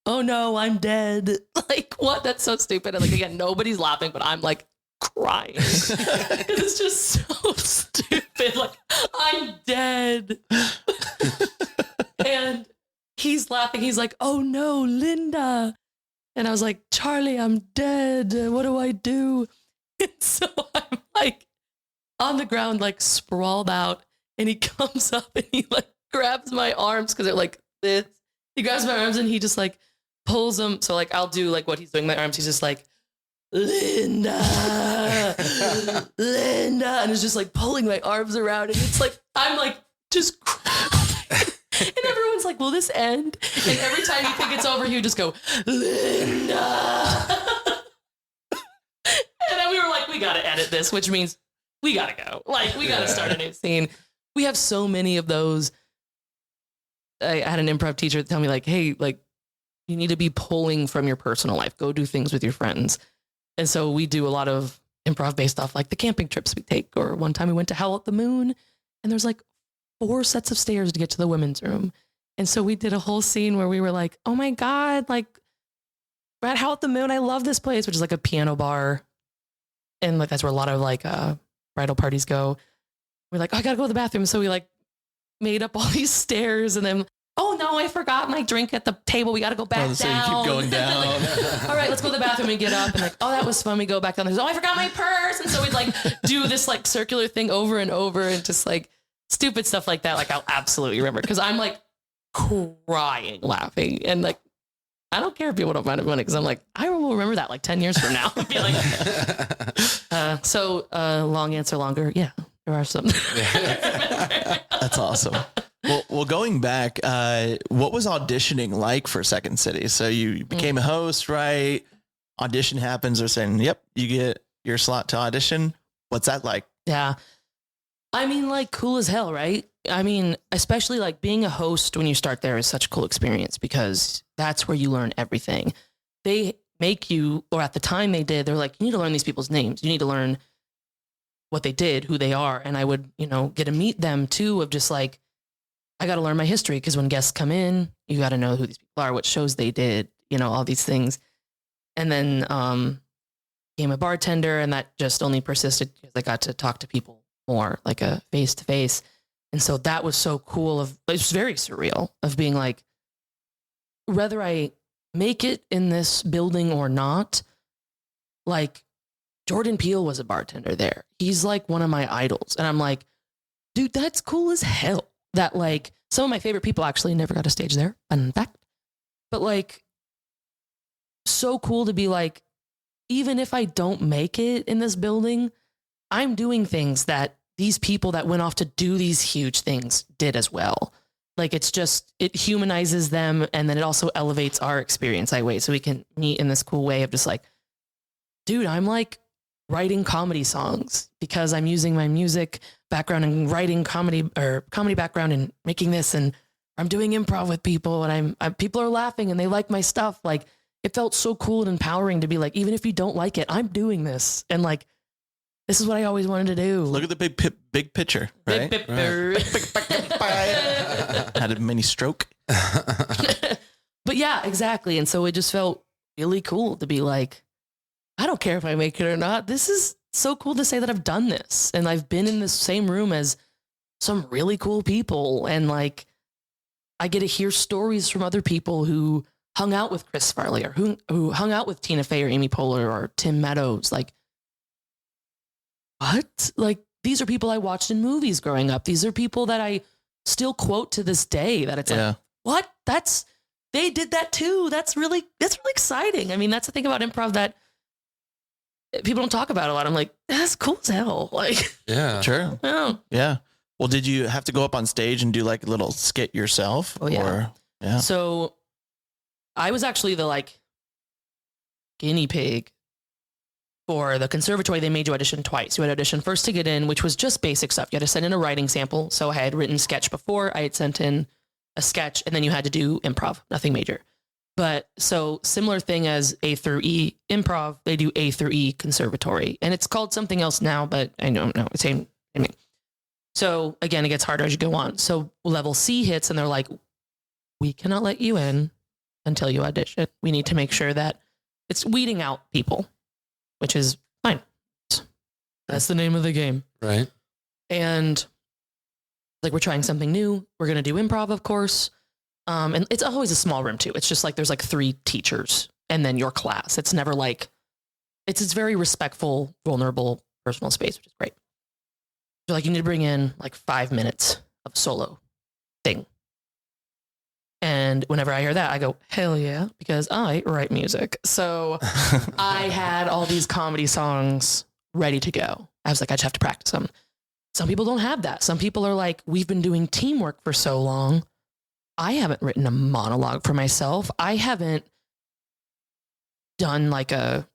oh no, I'm dead. Like, what? That's so stupid. And like, again, nobody's laughing, but I'm like crying. It's just so stupid. Like, I'm dead. And he's laughing. He's like, oh no, Linda. And I was like, Charlie, I'm dead. What do I do? And so I'm like on the ground, like sprawled out. And he comes up and he like grabs my arms because they're like this. He grabs my arms and he just like pulls them. So like I'll do like what he's doing with my arms. He's just like, Linda, Linda, and it's just like pulling my arms around, and it's like I'm like just crying. And everyone's like, will this end? And every time you think it's over, you just go, Linda. And then we were like, we got to edit this, which means we got to go. Like, we got to start a new scene. We have so many of those. I had an improv teacher tell me like, hey, like, you need to be pulling from your personal life. Go do things with your friends. And so we do a lot of improv based off like the camping trips we take. Or one time we went to Howl at the Moon, and there's like 4 sets of stairs to get to the women's room. And so we did a whole scene where we were like, oh my God, like we're at Howl at the Moon. I love this place, which is like a piano bar. And like, that's where a lot of like bridal parties go. We're like, oh, I gotta go to the bathroom. So we like made up all these stairs, and then, oh no, I forgot my drink at the table. We gotta go back down. So you keep going down. Like, all right, let's go to the bathroom and get up. And like, oh, that was fun. We go back down. There's, oh, I forgot my purse. And so we'd like do this like circular thing over and over, and just like stupid stuff like that. Like I'll absolutely remember, because I'm like crying, laughing, and like I don't care if people don't find it funny, because I'm like, I will remember that like 10 years from now. Be like, long answer longer. Yeah, there are some. That's awesome. Well, going back, what was auditioning like for Second City? So you became a host, right? Audition happens. They're saying, yep, you get your slot to audition. What's that like? Yeah. I mean, like, cool as hell, right? I mean, especially like being a host when you start there is such a cool experience, because that's where you learn everything. They make you, or at the time they did, they're like, you need to learn these people's names. You need to learn what they did, who they are. And I would, get to meet them too, of just like, I got to learn my history, because when guests come in, you got to know who these people are, what shows they did, all these things. And then became a bartender, and that just only persisted because I got to talk to people more, like a face to face. And so that was so cool. It was very surreal of being like, whether I make it in this building or not, like Jordan Peele was a bartender there. He's like one of my idols. And I'm like, dude, that's cool as hell. That like some of my favorite people actually never got a stage there. Fun fact. But like, so cool to be like, even if I don't make it in this building, I'm doing things that these people that went off to do these huge things did as well. Like, it humanizes them. And then it also elevates our experience that way. So we can meet in this cool way of just like, dude, I'm like writing comedy songs because I'm using my music background and writing comedy background and making this, and I'm doing improv with people, and people are laughing and they like my stuff. Like, it felt so cool and empowering to be like, even if you don't like it, I'm doing this. And like, this is what I always wanted to do. Look at the big picture, right? Had a mini stroke. But yeah, exactly. And so it just felt really cool to be like, I don't care if I make it or not. This is so cool to say that I've done this, and I've been in the same room as some really cool people. And like, I get to hear stories from other people who hung out with Chris Farley, or who hung out with Tina Fey or Amy Poehler or Tim Meadows. Like, what? Like, these are people I watched in movies growing up. These are people that I still quote to this day, that it's like, what? They did that too. That's really exciting. I mean, that's the thing about improv that people don't talk about a lot. I'm like, that's cool as hell. Like, Yeah. Sure. yeah. Yeah. Well, did you have to go up on stage and do like a little skit yourself? Oh, yeah. Or, yeah. So I was actually the like guinea pig for the conservatory. They made you audition twice. You had to audition first to get in, which was just basic stuff. You had to send in a writing sample. So I had written sketch before. I had sent in a sketch, and then you had to do improv, nothing major. But so similar thing as A through E improv, they do A through E conservatory, and it's called something else now, but I don't know. Same. I mean, so again, it gets harder as you go on. So level C hits, and they're like, we cannot let you in until you audition. We need to make sure that it's weeding out people, which is fine. That's the name of the game. Right. And like, we're trying something new. We're going to do improv, of course. And it's always a small room too. It's just like, there's like 3 teachers and then your class. It's never like, it's very respectful, vulnerable, personal space, which is great. So like, you need to bring in like 5 minutes of solo thing. And whenever I hear that, I go, hell yeah, because I write music. So I had all these comedy songs ready to go. I was like, I just have to practice them. Some people don't have that. Some people are like, we've been doing teamwork for so long. I haven't written a monologue for myself. I haven't done like a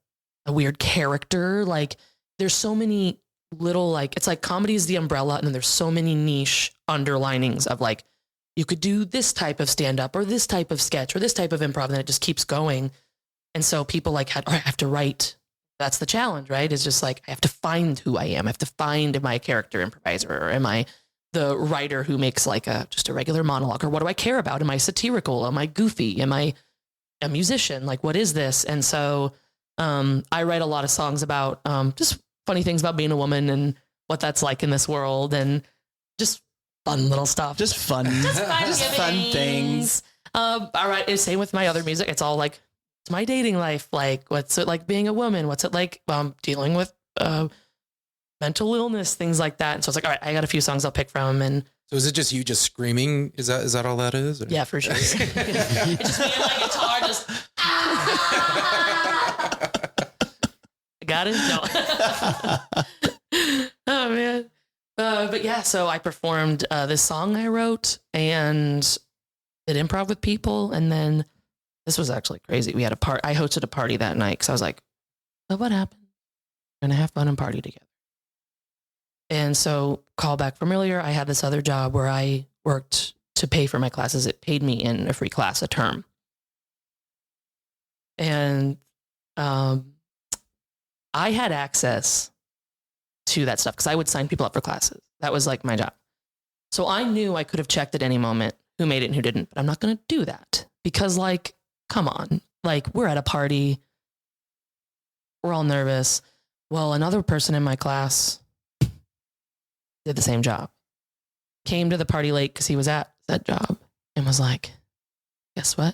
weird character. Like there's so many little, like, it's like comedy is the umbrella. And then there's so many niche underlinings of like, you could do this type of stand-up or this type of sketch or this type of improv. And then it just keeps going. And so people like I have to write. That's the challenge, right? It's just like, I have to find who I am. I have to find, am I a character improviser or am I the writer who makes like just a regular monologue, or what do I care about? Am I satirical? Am I goofy? Am I a musician? Like, what is this? And so I write a lot of songs about just funny things about being a woman and what that's like in this world, and just fun little stuff. Just fun things. All right. Same with my other music. It's all like, it's my dating life. Like, what's it like being a woman? What's it like dealing with mental illness, things like that. And so it's like, all right, I got a few songs I'll pick from. And so is it just you just screaming? Is that all that is? Or? Yeah, for sure. It's just me and my guitar just, got it? No. Oh man. But yeah, so I performed this song I wrote and did improv with people. And then this was actually crazy. We had I hosted a party that night because I was like, so what happened? We're going to have fun and party together. And so, call back from earlier, I had this other job where I worked to pay for my classes. It paid me in a free class a term. And I had access to that stuff because I would sign people up for classes. That was like my job. So I knew I could have checked at any moment who made it and who didn't, but I'm not going to do that because, like, come on, like, we're at a party. We're all nervous. Well, another person in my class did the same job, came to the party late because he was at that job and was like, guess what?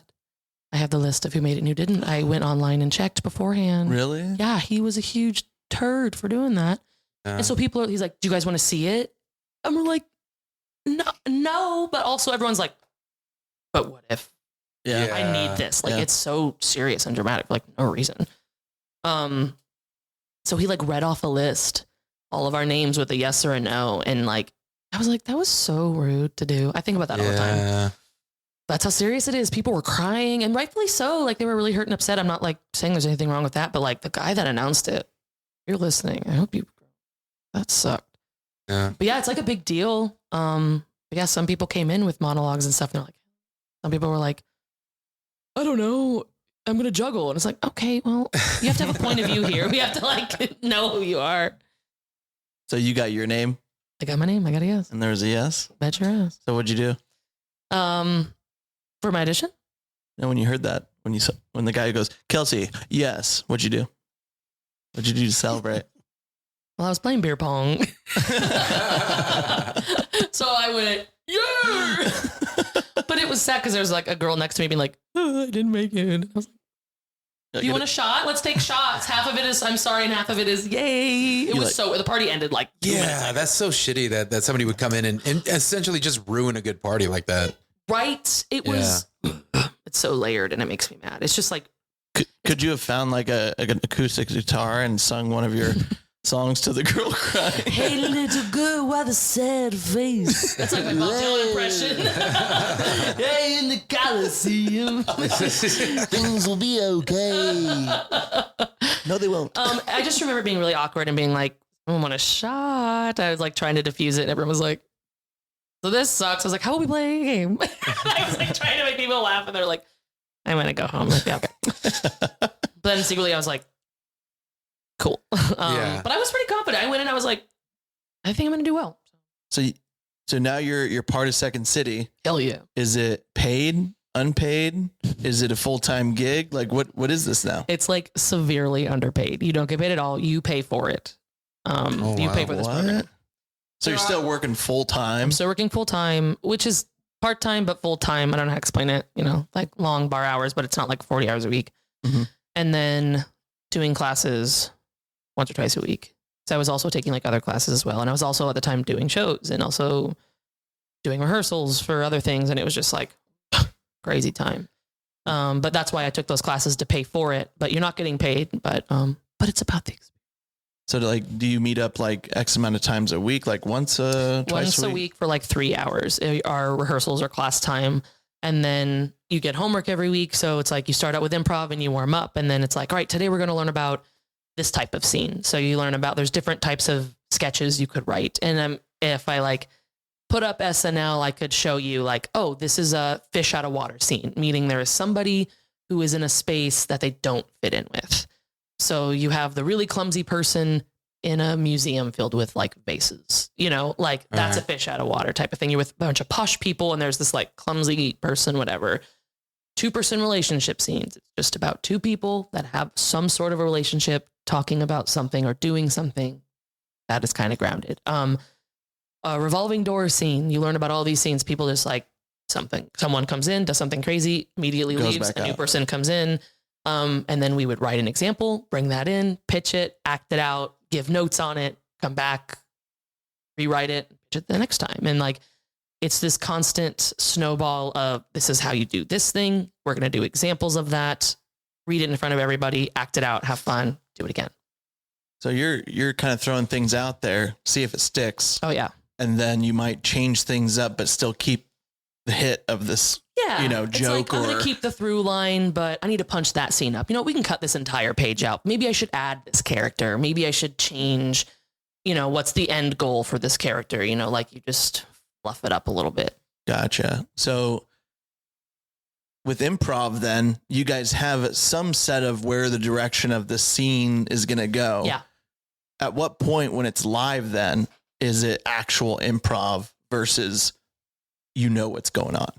I have the list of who made it and who didn't. I went online and checked beforehand. Really? Yeah, he was a huge turd for doing that. And so he's like, do you guys want to see it? And we're like, no, but also everyone's like, but what if? Yeah. I need this. Like, it's so serious and dramatic for like no reason. So he like read off a list, all of our names with a yes or a no. And like, I was like, that was so rude to do. I think about that all the time. That's how serious it is. People were crying, and rightfully so. Like, they were really hurt and upset. I'm not like saying there's anything wrong with that, but like the guy that announced it, you're listening. I hope that sucked. Yeah. But yeah, it's like a big deal. But yeah, some people came in with monologues and stuff. And they're like, some people were like, I don't know, I'm going to juggle. And it's like, okay, well, you have to have a point of view here. We have to like know who you are. So you got your name? I got my name. I got a yes. And there was a yes? Bet your ass. So what'd you do? For my audition? And when you heard that, when the guy goes, Kelsey, yes, what'd you do? What'd you do to celebrate? Well, I was playing beer pong. So I went, yeah. But it was sad because there was like a girl next to me being like, oh, I didn't make it. I was like, do you want a shot? Let's take shots. Half of it is I'm sorry, and half of it is yay. It was the party ended like 2 minutes Yeah, after. that's so shitty that somebody would come in and essentially just ruin a good party like that. Right? It was. It's so layered, and it makes me mad. It's just like. Could you have found like an acoustic guitar and sung one of your songs to the girl crying? Hey, little girl, what a sad face. That's like my Bob Dylan impression. Hey, in the Coliseum. Things will be okay. No, they won't. I just remember being really awkward and being like, I want a shot. I was like trying to diffuse it, and everyone was like, so this sucks. I was like, how about we play a game? I was like trying to make people laugh, and they're like, I'm going to go home. Like, yeah, okay. But then secretly I was like, cool. But I was pretty confident. I went in, I was like, I think I'm going to do well. So now you're part of Second City. Hell yeah. Is it paid, unpaid? Is it a full-time gig? Like what is this now? It's like severely underpaid. You don't get paid at all. You pay for it. You pay for this program. So you're still working full-time? I'm still working full-time, which is part-time, but full-time. I don't know how to explain it, like long bar hours, but it's not like 40 hours a week. Mm-hmm. And then doing classes once or twice a week. So I was also taking like other classes as well. And I was also at the time doing shows and also doing rehearsals for other things. And it was just like crazy time. But that's why I took those classes to pay for it, but you're not getting paid, but it's about the experience. So like, do you meet up like X amount of times a week? Like twice a week for like 3 hours. Our rehearsals are class time. And then you get homework every week. So it's like you start out with improv and you warm up. And then it's like, all right, today we're going to learn about this type of scene. So you learn about, there's different types of sketches you could write. And if I like put up SNL, I could show you like, oh, this is a fish out of water scene, meaning there is somebody who is in a space that they don't fit in with. So you have the really clumsy person in a museum filled with like vases, like that's a fish out of water type of thing. You're with a bunch of posh people and there's this like clumsy person, whatever. 2-person relationship scenes. It's just about 2 people that have some sort of a relationship talking about something or doing something that is kind of grounded. A revolving door scene. You learn about all these scenes. People just like someone comes in, does something crazy, immediately leaves. A new person comes in. And then we would write an example, bring that in, pitch it, act it out, give notes on it, come back, rewrite it, pitch it the next time. And like, it's this constant snowball of this is how you do this thing. We're going to do examples of that, read it in front of everybody, act it out, have fun, do it again. So you're kind of throwing things out there, see if it sticks. Oh yeah. And then you might change things up, but still keep the hit of this, joke. I'm going to keep the through line, but I need to punch that scene up. We can cut this entire page out. Maybe I should add this character. Maybe I should change, what's the end goal for this character? Like you just fluff it up a little bit. Gotcha. So with improv, then you guys have some set of where the direction of the scene is going to go. Yeah. At what point when it's live, then is it actual improv versus what's going on?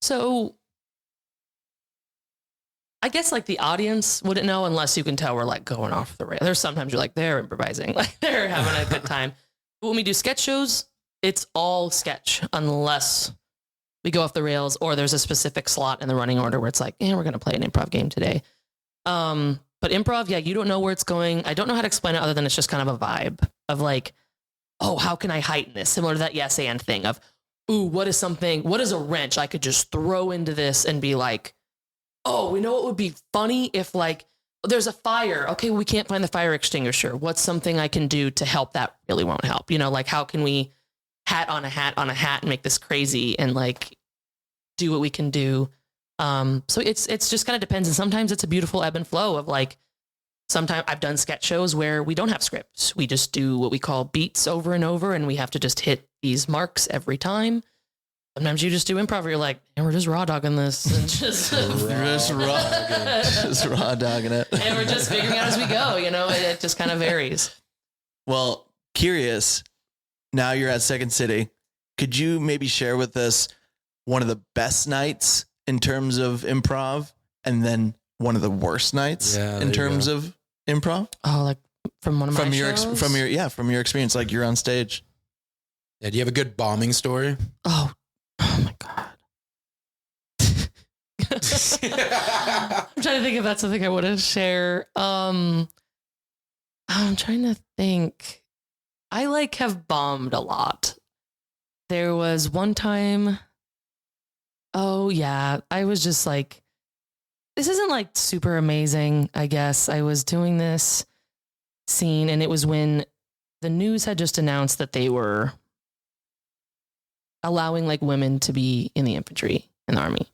So I guess like the audience wouldn't know unless you can tell we're like going off the rail. There's sometimes you're like, they're improvising, like they're having a good time. But when we do sketch shows, it's all sketch unless we go off the rails or there's a specific slot in the running order where it's like, we're going to play an improv game today. But improv, you don't know where it's going. I don't know how to explain it other than it's just kind of a vibe of like, oh, how can I heighten this? Similar to that yes and thing of, ooh, what is a wrench I could just throw into this and be like, oh, we know what would be funny if like, there's a fire. Okay, we can't find the fire extinguisher. What's something I can do to help that really won't help? Like how can we hat on a hat and make this crazy and like do what we can do? So it's just kind of depends. And sometimes it's a beautiful ebb and flow of like, sometimes I've done sketch shows where we don't have scripts. We just do what we call beats over and over, and we have to just hit these marks every time. Sometimes you just do improv where you're like, we're just raw dogging this and just raw dogging it. And we're just figuring out as we go, it just kind of varies. Well, curious, now you're at Second City. Could you maybe share with us one of the best nights in terms of improv and then one of the worst nights in terms of improv? Oh, like from one of my shows? From your experience, like you're on stage. Yeah. Do you have a good bombing story? Oh my God. I'm trying to think if that's something I want to share. I'm trying to think. I have bombed a lot. There was one time. Oh yeah. I was just like, this isn't like super amazing, I guess. I was doing this scene and it was when the news had just announced that they were allowing like women to be in the infantry in the army.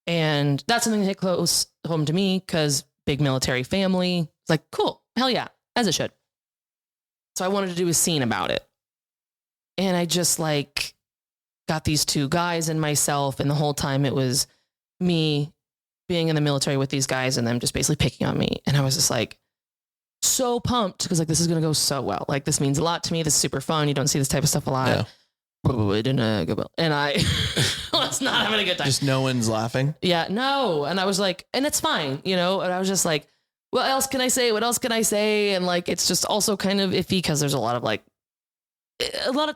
And that's something that hit close home to me because big military family. It's like, cool, hell yeah, as it should. So I wanted to do a scene about it. And I just like got these 2 guys and myself, and the whole time it was me being in the military with these guys and them just basically picking on me. And I was just like so pumped because like this is going to go so well. Like this means a lot to me. This is super fun. You don't see this type of stuff a lot. Yeah. It didn't go well. And I was not having a good time. Just no one's laughing? Yeah, no. And I was like, and it's fine, And I was just like, what else can I say? What else can I say? And like, it's just also kind of iffy because there's a lot of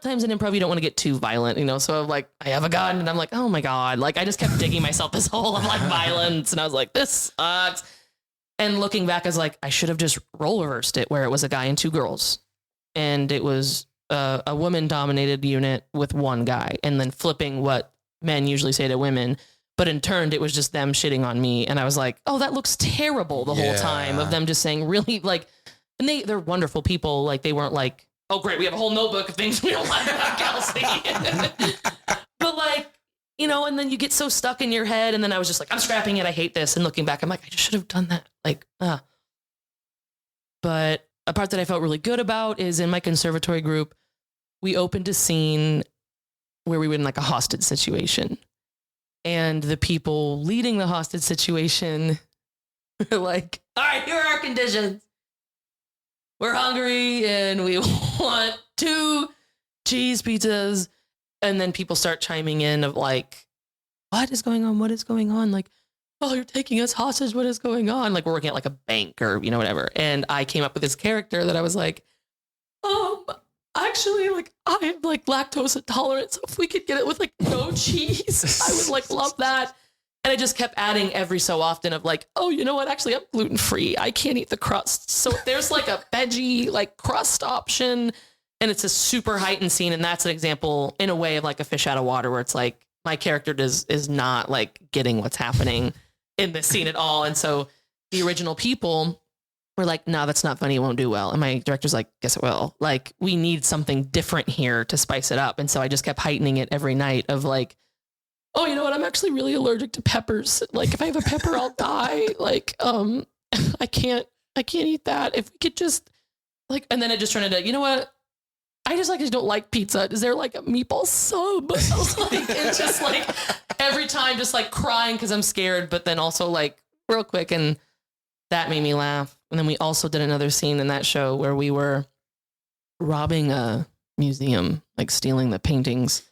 times in improv, you don't want to get too violent, So I'm like, I have a gun and I'm like, oh my God. Like I just kept digging myself this hole of like violence. And I was like, this sucks. And looking back, I was like, I should have just role reversed it where it was a guy and 2 girls. And it was a woman dominated unit with 1 guy and then flipping what men usually say to women, But in turn, it was just them shitting on me. And I was like, oh, that looks terrible the whole time, of them just saying really like, and they're wonderful people. Like they weren't like, oh great, we have a whole notebook of things we don't like about Kelsey. But like, you know, and then you get so stuck in your head. And then I was just like, I'm scrapping it. I hate this. And looking back, I'm like, I just should have done that. Like, But a part that I felt really good about is in my conservatory group, we opened a scene where we were in like a hostage situation. And the people leading the hostage situation were like, all right, here are our conditions. We're hungry and we want 2 cheese pizzas. And then people start chiming in of like, what is going on? What is going on? Like, oh, you're taking us hostage. What is going on? Like we're working at like a bank or, you know, whatever. And I came up with this character that I was like, actually, like I have like lactose intolerant. So if we could get it with like no cheese, I would like love that. And I just kept adding every so often of like, oh, you know what? Actually, I'm gluten free. I can't eat the crust. So if there's like a veggie like crust option, and it's a super heightened scene. And that's an example in a way of like a fish out of water where it's like my character is not like getting what's happening in this scene at all. And so the original people were like, no, that's not funny. It won't do well. And my director's like, guess it will. Like we need something different here to spice it up. And so I just kept heightening it every night of like, oh, you know what? I'm actually really allergic to peppers. Like if I have a pepper, I'll die. Like, I can't eat that. If we could just like, and then it just turned into, you know what? I just don't like pizza. Is there like a meatball sub? I was like, it's just like every time just like crying because I'm scared, but then also like real quick. And that made me laugh. And then we also did another scene in that show where we were robbing a museum, like stealing the paintings.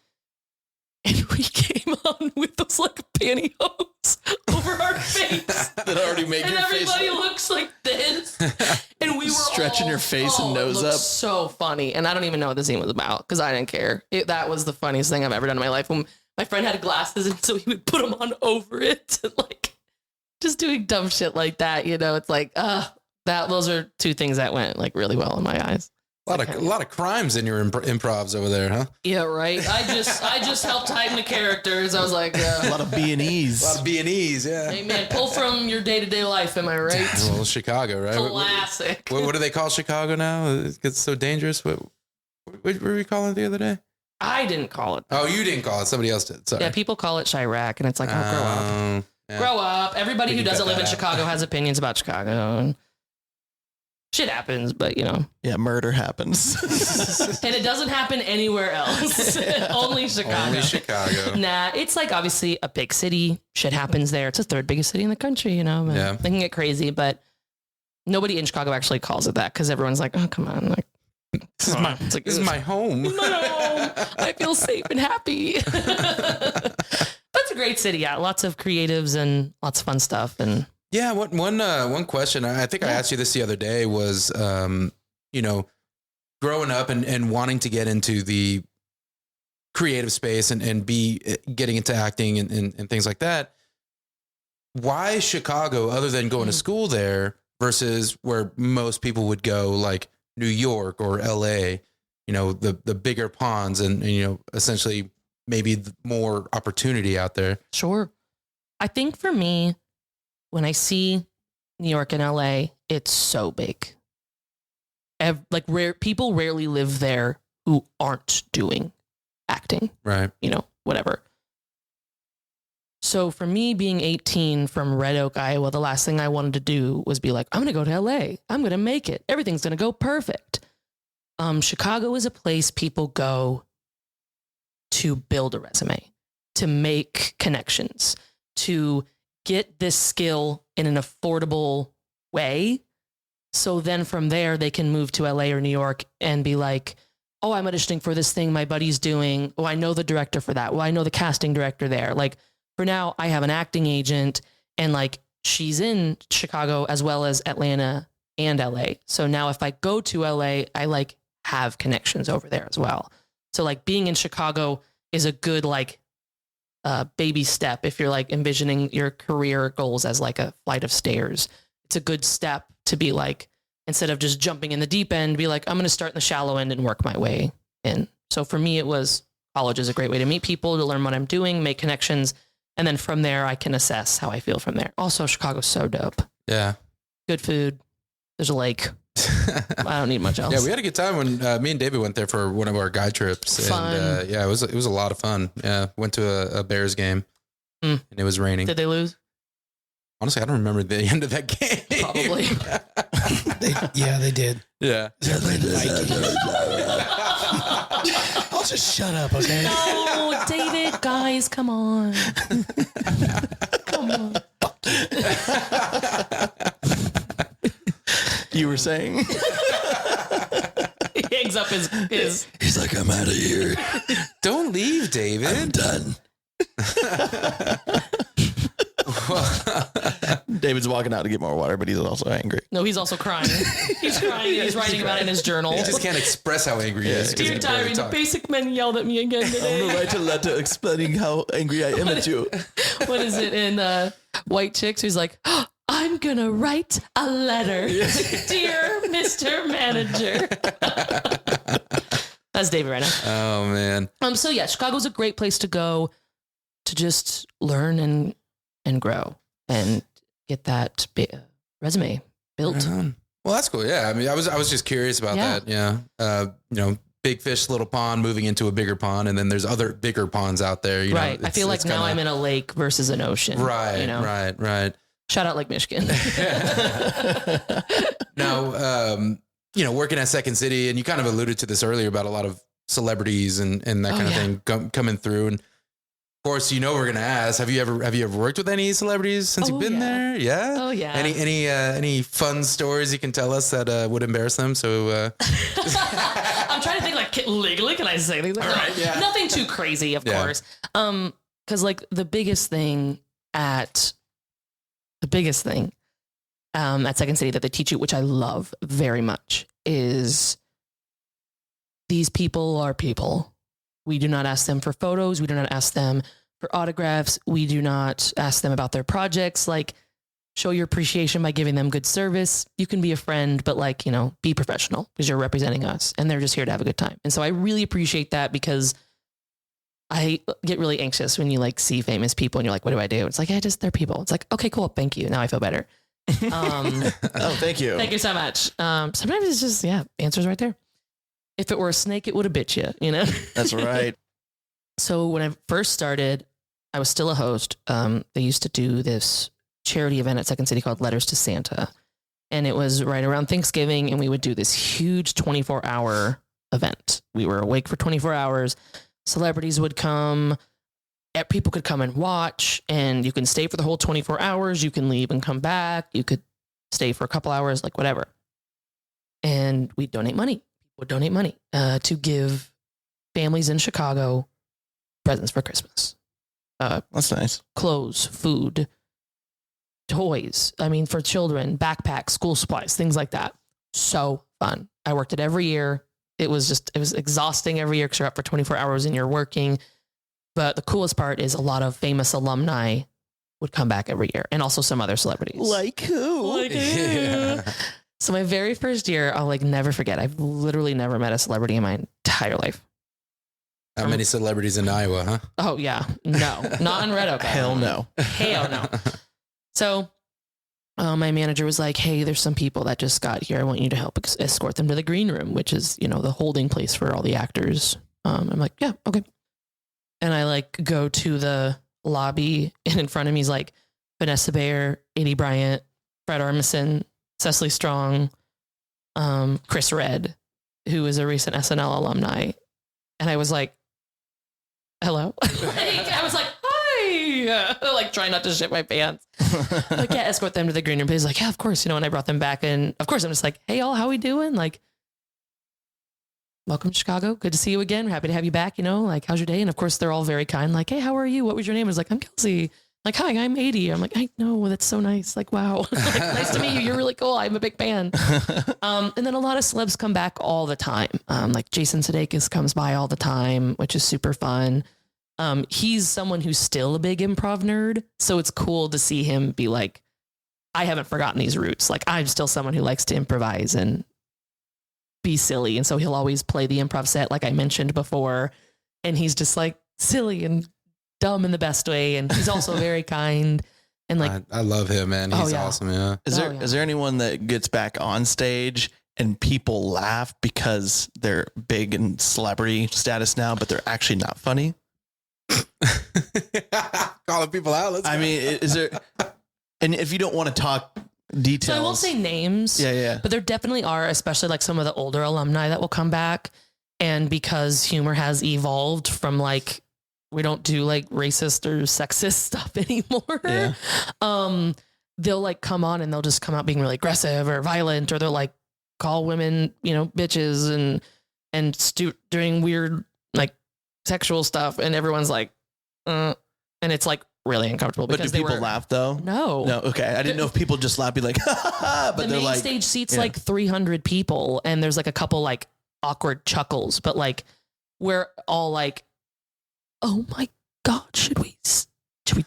And we came on with those like pantyhose over our face. That already made and your face. And everybody looks like this. And we were stretching your face and nose up. So funny. And I don't even know what the scene was about because I didn't care. That was the funniest thing I've ever done in my life. When my friend had glasses and so he would put them on over it. And like just doing dumb shit like that. You know, it's like, those are 2 things that went like really well in my eyes. A lot of crimes in your improvs over there, huh? Yeah, right. I just helped heighten the characters. I was like, a lot of B&Es. A lot of B&Es, yeah. Hey man, pull from your day-to-day life, am I right? Well, Chicago, right? Classic. What do they call Chicago now? It gets so dangerous. What were we calling it the other day? I didn't call it. Oh, you didn't call it. Somebody else did. Sorry. Yeah, people call it Chirac, and it's like, oh, grow up. Yeah. Grow up. Everybody who doesn't live in Chicago has opinions about Chicago. And shit happens, but you know. Yeah, murder happens. And it doesn't happen anywhere else. Only Chicago. Only Chicago. Nah, it's like obviously a big city. Shit happens there. It's the 3rd biggest city in the country, you know. Yeah. They can get crazy, but nobody in Chicago actually calls it that because everyone's like, oh, come on. Like, this is my home. My home. I feel safe and happy. That's a great city. Yeah. Lots of creatives and lots of fun stuff. And yeah, one question I think I asked you this the other day was, you know, growing up and wanting to get into the creative space and be getting into acting and things like that. Why Chicago, other than going to school there, versus where most people would go, like New York or LA? You know, the bigger ponds and you know, essentially maybe more opportunity out there. Sure. I think for me, when I see New York and LA, it's so big. People rarely live there who aren't doing acting. Right. You know, whatever. So for me being 18 from Red Oak, Iowa, the last thing I wanted to do was be like, I'm going to go to LA. I'm going to make it. Everything's going to go perfect. Chicago is a place people go to build a resume, to make connections, to get this skill in an affordable way. So then from there, they can move to LA or New York and be like, oh, I'm auditioning for this thing my buddy's doing. Oh, I know the director for that. Well, I know the casting director there. Like for now, I have an acting agent and like she's in Chicago as well as Atlanta and LA. So now if I go to LA, I like have connections over there as well. So like being in Chicago is a good like baby step if you're like envisioning your career goals as like a flight of stairs. It's a good step to be like, instead of just jumping in the deep end, be like, I'm going to start in the shallow end and work my way in. So for me, it was college is a great way to meet people, to learn what I'm doing, make connections, And then from there, I can assess how I feel from there. Also, Chicago's so dope. Yeah. Good food. There's a lake. I don't need much else. Yeah, we had a good time when me and David went there for one of our guide trips. Fun. And yeah, it was a lot of fun. Yeah, went to a Bears game and it was raining. Did they lose? Honestly, I don't remember the end of that game. Probably. They did. Yeah. I'll just shut up, okay? No, David, guys, come on. Come on. You were saying? He hangs up his. He's like, I'm out of here. Don't leave, David. I'm done. David's walking out to get more water, but he's also angry. No, he's also crying. He's crying. He's writing about it in his journal. He just can't express how angry he is. Dear diary, the basic men yelled at me again I'm today. going to write a letter explaining how angry I am at you. What is it in White Chicks? He's like, oh, I'm going to write a letter. Dear Mr. Manager. That's David right now. Oh, man. So yeah, Chicago's a great place to go to just learn and grow and get that resume built. Well, that's cool. Yeah. I mean, I was just curious about that. Yeah. Big fish, little pond, moving into a bigger pond. And then there's other bigger ponds out there. You right. know, I feel like now I'm in a lake versus an ocean. Right. You know? Right. Shout out Lake Michigan. Now, working at Second City, and you kind of alluded to this earlier about a lot of celebrities and that kind of thing coming through. And of course, we're going to ask, have you ever worked with any celebrities since you've been there? Yeah. Oh yeah. Any fun stories you can tell us that would embarrass them? So I'm trying to think like legally, can I say anything? All right, yeah. Nothing too crazy, of course. Cause like the biggest thing at Second City that they teach you, which I love very much, is these people are people. We do not ask them for photos. We do not ask them for autographs. We do not ask them about their projects. Like, show your appreciation by giving them good service. You can be a friend, but be professional because you're representing us and they're just here to have a good time. And so I really appreciate that because I get really anxious when you see famous people and you're like, what do I do? It's like, they're people. It's like, okay, cool. Thank you. Now I feel better. Oh, thank you. Thank you so much. Sometimes it's just, answers right there. If it were a snake, it would have bit you, That's right. So when I first started, I was still a host. They used to do this charity event at Second City called Letters to Santa. And it was right around Thanksgiving. And we would do this huge 24-hour event. We were awake for 24 hours. Celebrities would come. People could come and watch. And you can stay for the whole 24 hours. You can leave and come back. You could stay for a couple hours, whatever. And we donate money. Would donate money to give families in Chicago presents for Christmas. That's nice. Clothes, food, toys. I mean, for children, backpacks, school supplies, things like that. So fun. I worked it every year. It was exhausting every year because you're up for 24 hours and you're working. But the coolest part is a lot of famous alumni would come back every year, and also some other celebrities. Like who? Yeah. So my very first year, I'll never forget. I've literally never met a celebrity in my entire life. How many celebrities in Iowa, huh? Oh yeah. No, not in Red Oak. Hell no. Hell no. So my manager was like, hey, there's some people that just got here. I want you to help escort them to the green room, which is, the holding place for all the actors. I'm like, yeah, okay. And I go to the lobby, and in front of me is Vanessa Bayer, Adie Bryant, Fred Armisen, Cecily Strong, Chris Redd, who is a recent SNL alumni. And I was like, hello. I was like, hi. Trying not to shit my pants. Escort them to the green room. But he's like, yeah, of course. And I brought them back. And of course, I'm just like, hey, y'all, how we doing? Welcome to Chicago. Good to see you again. We're happy to have you back. How's your day? And of course, they're all very kind. Hey, how are you? What was your name? I was like, I'm Kelsey. Hi, I'm 80. I'm like, I know, that's so nice. Wow. Nice to meet you. You're really cool. I'm a big fan. And then a lot of celebs come back all the time. Jason Sudeikis comes by all the time, which is super fun. He's someone who's still a big improv nerd. So it's cool to see him be I haven't forgotten these roots. I'm still someone who likes to improvise and be silly. And so he'll always play the improv set, like I mentioned before. And he's just silly and dumb in the best way. And he's also very kind. And like, I love him, man. He's yeah. awesome. Yeah. Is there anyone that gets back on stage and people laugh because they're big and celebrity status now, but they're actually not funny? Calling people out. I mean, is there, and if you don't want to talk details, so I won't say names. Yeah. But there definitely are, especially like some of the older alumni that will come back. And because humor has evolved from like, we don't do like racist or sexist stuff anymore. Yeah. They'll like come on and they'll just come out being really aggressive or violent, or they'll like call women, bitches and doing weird like sexual stuff. And everyone's like, and it's like really uncomfortable. But because do people laugh though? No. Okay. I didn't know if people just laugh, be like, but the they're main like, stage seats like 300 people, and there's like a couple like awkward chuckles, but like we're all like, oh my God, should we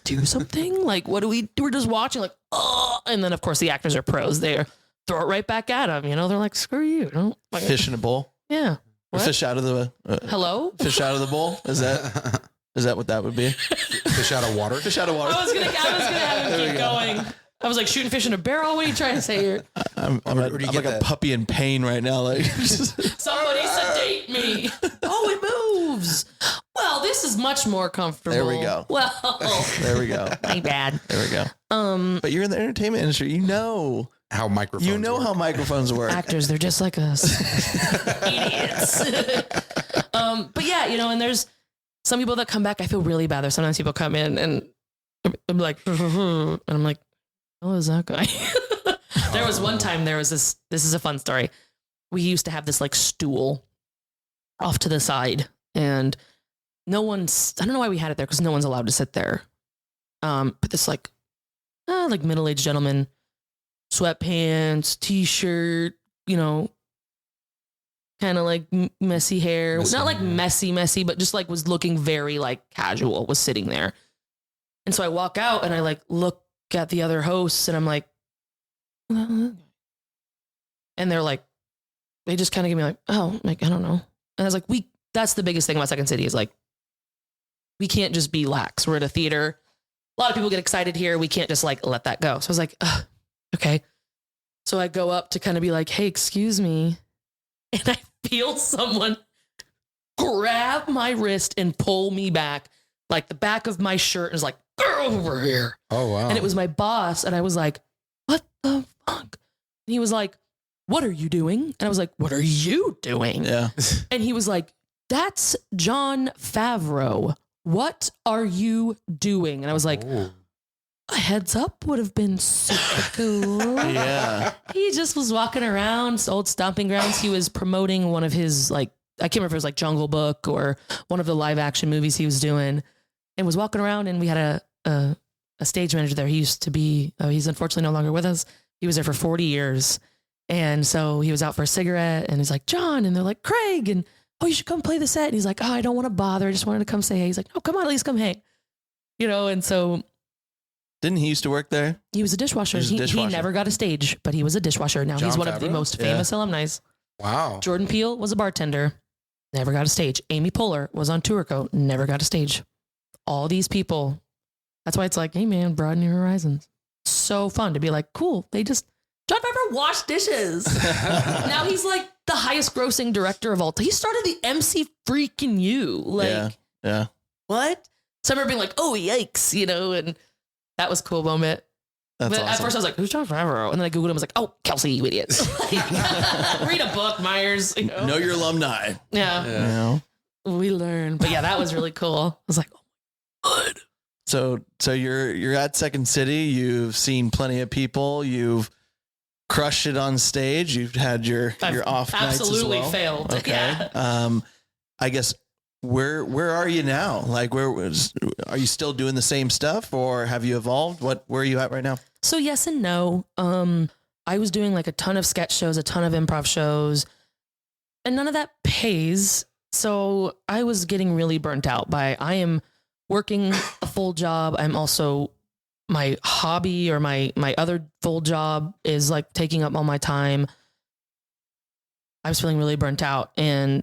do something? Like, what do we're just watching like, oh, and then of course the actors are pros. They throw it right back at them. They're like, screw you. Don't like, fish in a bowl. Yeah. Or fish out of the, hello? fish out of the bowl. Is that what that would be? Fish out of water. Fish out of water. I was gonna have him keep going. I was like, shooting fish in a barrel. What are you trying to say here? I'm like a puppy in pain right now. Like, somebody sedate me. Oh, it moves. Well, this is much more comfortable. There we go. Well, there we go. my bad. There we go. But you're in the entertainment industry. How microphones work. how microphones work. Actors, they're just like us. Idiots. But yeah, and there's some people that come back. I feel really bad. There's sometimes people come in and I'm like, and I'm like, oh, is that guy? There was one time this is a fun story. We used to have this like stool off to the side, and I don't know why we had it there, because no one's allowed to sit there. But this like middle-aged gentleman, sweatpants, t-shirt, kind of like messy hair, not like messy, but just like was looking very like casual, was sitting there. And so I walk out and I like look at the other hosts and I'm like, and they're like, they just kind of give me like, oh, like, I don't know. And I was like, that's the biggest thing about Second City is like, we can't just be lax. We're at a theater. A lot of people get excited here. We can't just like let that go. So I was like, okay. So I go up to kind of be like, hey, excuse me. And I feel someone grab my wrist and pull me back, like the back of my shirt, and is like, get over here. Oh, wow. And it was my boss. And I was like, what the fuck? And he was like, what are you doing? And I was like, what are you doing? Yeah. And he was like, that's Jon Favreau. What are you doing? And I was like, a heads up would have been super cool. Yeah. He just was walking around old stomping grounds. He was promoting one of his, like, I can't remember if it was like Jungle Book or one of the live action movies he was doing, and was walking around. And we had a stage manager there. He used to be, he's unfortunately no longer with us. He was there for 40 years. And so he was out for a cigarette and he's like, John. And they're like, Craig. And, oh, you should come play the set. And he's like, oh, I don't want to bother. I just wanted to come say hey. He's like, oh, come on, at least come hang. And so. Didn't he used to work there? He was a dishwasher. He never got a stage, but he was a dishwasher. Now he's one of the most famous alumni. Wow. Jordan Peele was a bartender. Never got a stage. Amy Poehler was on Tourico. Never got a stage. All these people. That's why it's like, hey man, broaden your horizons. So fun to be like, cool. Jon Favreau washed dishes. Now he's like the highest grossing director of all time. He started the MC freaking U. Like, yeah. What? So I remember being like, oh, yikes, and that was a cool moment. That's but awesome. at first I was like, who's Jon Favreau? And then I Googled him. I was like, oh, Kelsey, you idiot. Read a book, Myers. Know your alumni. Yeah. We learn. But yeah, that was really cool. I was like, oh, good. So you're at Second City. You've seen plenty of people. You've crushed it on stage. You've had your off nights as absolutely well. failed. Okay. Yeah. I guess where are you now? Like are you still doing the same stuff, or have you evolved? Where are you at right now? So yes and no. I was doing like a ton of sketch shows, a ton of improv shows, and none of that pays. So I was getting really burnt out I am working a full job. I'm also, my hobby or my other full job is like taking up all my time. I was feeling really burnt out, and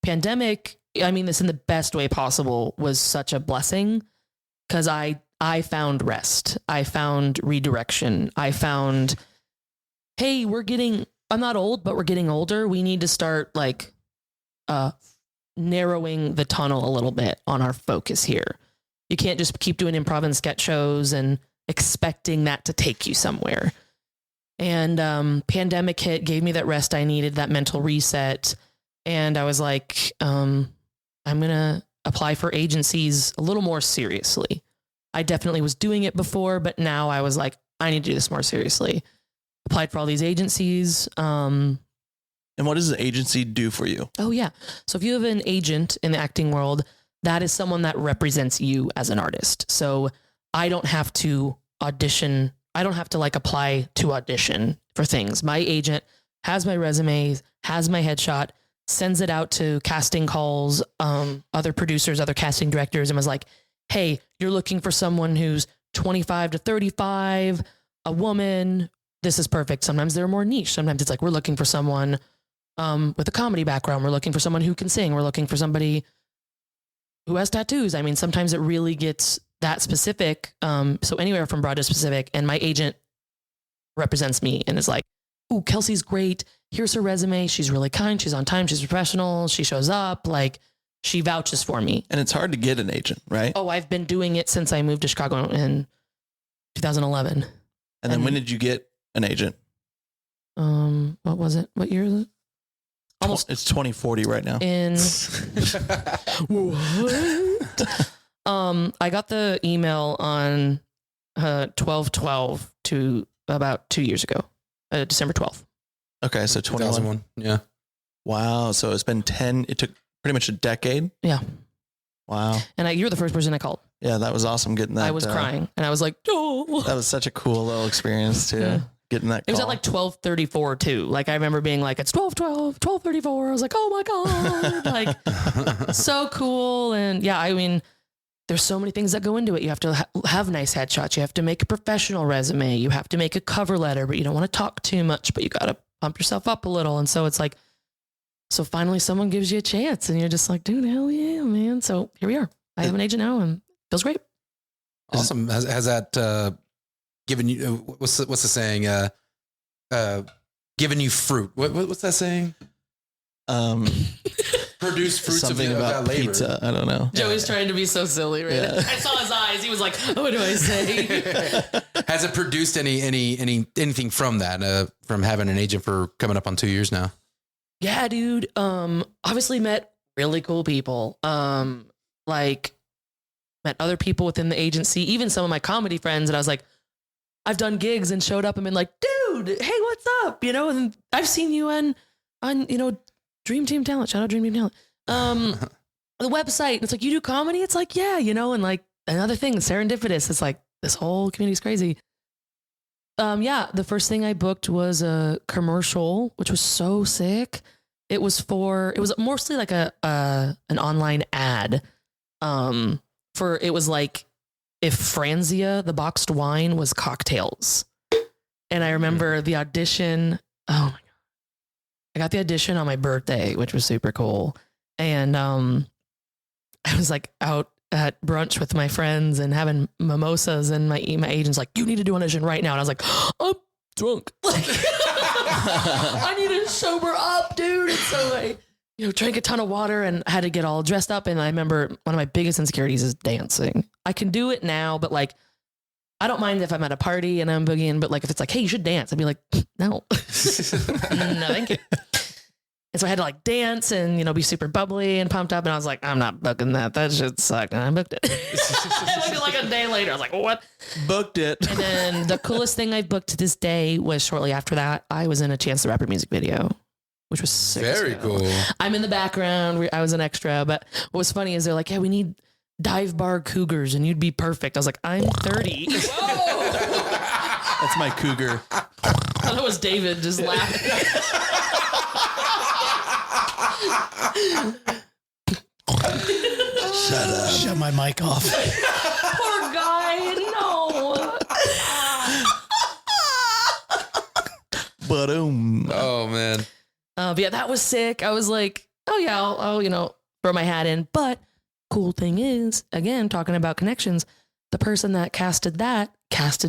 pandemic, I mean this in the best way possible, was such a blessing because I found rest. I found redirection. I found, hey, I'm not old, but we're getting older. We need to start like narrowing the tunnel a little bit on our focus here. You can't just keep doing improv and sketch shows and expecting that to take you somewhere. And pandemic hit, gave me that rest I needed, that mental reset. And I was like, I'm going to apply for agencies a little more seriously. I definitely was doing it before, but now I was like, I need to do this more seriously. Applied for all these agencies. And what does the agency do for you? Oh, yeah. So if you have an agent in the acting world, that is someone that represents you as an artist. So I don't have to audition. I don't have to like apply to audition for things. My agent has my resume, has my headshot, sends it out to casting calls, other producers, other casting directors, and was like, hey, you're looking for someone who's 25 to 35, a woman. This is perfect. Sometimes they're more niche. Sometimes it's like, we're looking for someone with a comedy background. We're looking for someone who can sing. We're looking for somebody who has tattoos. I mean, sometimes it really gets that specific. So anywhere from broad to specific. And my agent represents me and is like, ooh, Kelsey's great. Here's her resume. She's really kind. She's on time. She's professional. She shows up. Like, she vouches for me. And it's hard to get an agent, right? Oh, I've been doing it since I moved to Chicago in 2011. And then when did you get an agent? What was it? What year is it? Almost. It's 2040 right now. What? I got the email on 12/12 to about 2 years ago, December 12th. Okay, so 2001. Yeah. Wow. So it's been 10. It took pretty much a decade. Yeah. Wow. And you were the first person I called. Yeah, that was awesome getting that. I was crying and I was like, oh. That was such a cool little experience too. Yeah. Getting that call. It was at like 12:34 too. Like I remember being like, it's 12:12, 12:34. I was like, oh my God. Like so cool. And yeah, I mean, there's so many things that go into it. You have to have nice headshots. You have to make a professional resume. You have to make a cover letter, but you don't want to talk too much, but you got to pump yourself up a little. And so it's like, so finally someone gives you a chance and you're just like, dude, hell yeah, man. So here we are. I have an agent now and it feels great. Awesome. Has that given you, what's the saying? Giving you fruit. What's that saying? Produce fruits something of about that labor. pizza. I don't know. Joey's trying to be so silly, right? Yeah. I saw his eyes. He was like, what do I say? Has it produced anything from that? From having an agent for coming up on 2 years now? Yeah, dude. Obviously met really cool people. Like met other people within the agency, even some of my comedy friends. And I was like, I've done gigs and showed up and been like, dude, hey, what's up? You know, and I've seen you on, you know, Dream Team Talent. Shout out Dream Team Talent. The website. And it's like, you do comedy? It's like, yeah, you know, and like another thing, serendipitous. It's like, this whole community is crazy. Yeah, the first thing I booked was a commercial, which was so sick. It was mostly like an online ad. It was like if Franzia, the boxed wine, was cocktails. And I remember the audition. Oh my God. I got the audition on my birthday, which was super cool. And I was like out at brunch with my friends and having mimosas, and my agent's like, you need to do an audition right now. And I was like, I'm drunk. Like, I need to sober up, dude. And so I, drank a ton of water and had to get all dressed up. And I remember one of my biggest insecurities is dancing. I can do it now, but like, I don't mind if I'm at a party and I'm boogieing, but like if it's like, hey, you should dance, I'd be like, no, no, thank you. And so I had to like dance and, be super bubbly and pumped up. And I was like, I'm not booking that. That shit sucked. And I booked it. I booked it like a day later. I was like, what? Booked it. And then the coolest thing I've booked to this day was shortly after that, I was in a Chance the Rapper music video, which was sick. Very cool. I'm in the background. I was an extra. But what was funny is they're like, yeah, we need dive bar cougars and you'd be perfect. I was like, I'm 30. Whoa. That's my cougar. I thought it was David just laughing. Shut up. Shut my mic off. Poor guy. No. Boom. Oh man. But yeah, that was sick. I was like, oh yeah, I'll throw my hat in. But cool thing is, again, talking about connections, the person that casted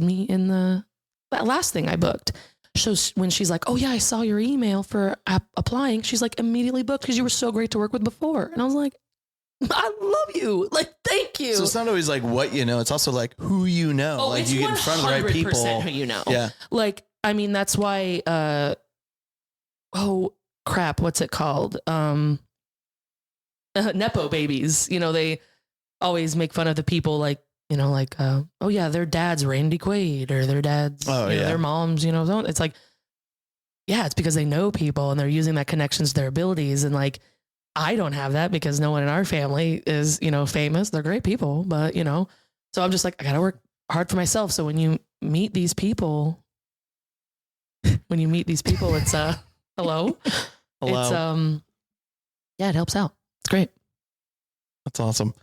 me in that last thing I booked. So when she's like, oh yeah, I saw your email for applying, she's like, immediately booked because you were so great to work with before. And I was like, I love you. Like, thank you. So it's not always like what you know. It's also like who you know. Oh, like it's you get in front of the right people. 100% who you know. Yeah. Like, I mean, that's why, oh crap, what's it called? Nepo babies. You know, they always make fun of the people like, you know, like, oh yeah, their dad's Randy Quaid or their dad's, their mom's, you know, it's like, yeah, it's because they know people and they're using that connections to their abilities. And like, I don't have that because no one in our family is, you know, famous. They're great people, but you know, so I'm just like, I got to work hard for myself. So when you meet these people, it's, hello. It's, yeah, it helps out. It's great. That's awesome.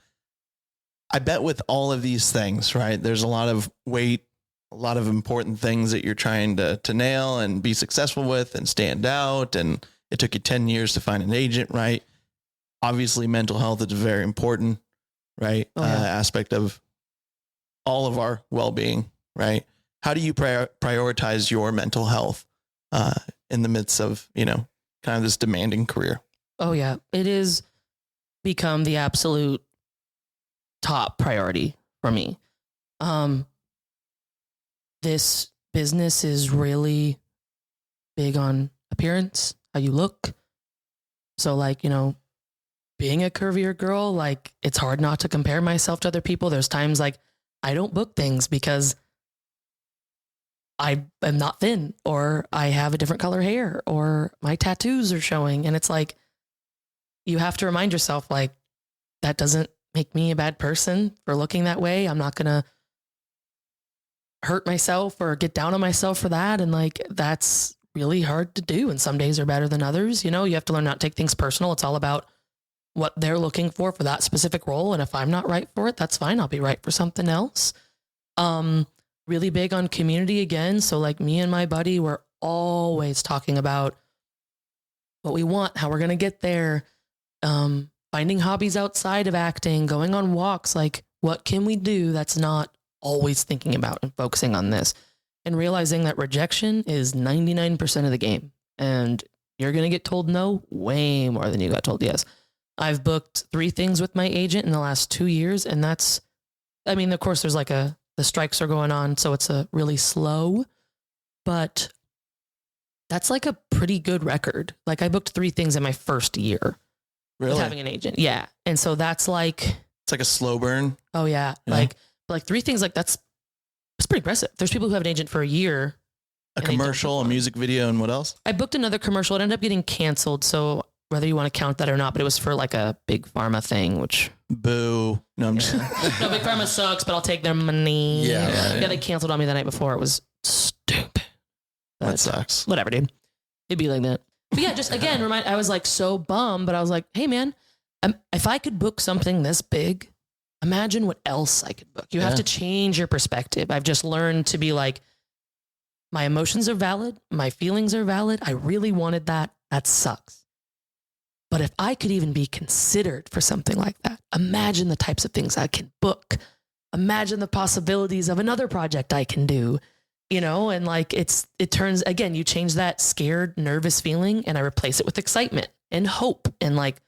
I bet with all of these things, right, there's a lot of weight, a lot of important things that you're trying to nail and be successful with and stand out. And it took you 10 years to find an agent, right? Obviously, mental health is very important, right? Aspect of all of our well-being, right? How do you prioritize your mental health in the midst of, you know, kind of this demanding career? Oh yeah, it is become the absolute top priority for me. This business is really big on appearance, how you look. So like, you know, being a curvier girl, like it's hard not to compare myself to other people. There's times like I don't book things because I am not thin or I have a different color hair or my tattoos are showing. And it's like, you have to remind yourself like, that doesn't make me a bad person for looking that way. I'm not going to hurt myself or get down on myself for that. And like, that's really hard to do. And some days are better than others. You know, you have to learn not to take things personal. It's all about what they're looking for that specific role. And if I'm not right for it, that's fine. I'll be right for something else. Really big on community again. So like me and my buddy, we're always talking about what we want, how we're going to get there. Finding hobbies outside of acting, going on walks, like what can we do that's not always thinking about and focusing on this, and realizing that rejection is 99% of the game and you're going to get told no way more than you got told yes. I've booked 3 things with my agent in the last 2 years. And that's, I mean, of course there's like the strikes are going on. So it's a really slow, but that's like a pretty good record. Like I booked 3 things in my first year. Really? With having an agent. Yeah. And so that's like, it's like a slow burn. Oh yeah. Like 3 things like it's pretty impressive. There's people who have an agent for a year. A commercial, a music video, and what else? I booked another commercial. It ended up getting canceled. So whether you want to count that or not, but it was for like a big pharma thing, which boo. No, I'm just no, big pharma sucks, but I'll take their money. Yeah. They canceled on me the night before. It was stupid. That sucks. Whatever, dude. It'd be like that. But yeah, just again, I was like so bummed, but I was like, hey man, if I could book something this big, imagine what else I could book. You have to change your perspective. I've just learned to be like, my emotions are valid. My feelings are valid. I really wanted that. That sucks. But if I could even be considered for something like that, imagine the types of things I can book. Imagine the possibilities of another project I can do. You know, and like it turns, again, you change that scared, nervous feeling and I replace it with excitement and hope. And like,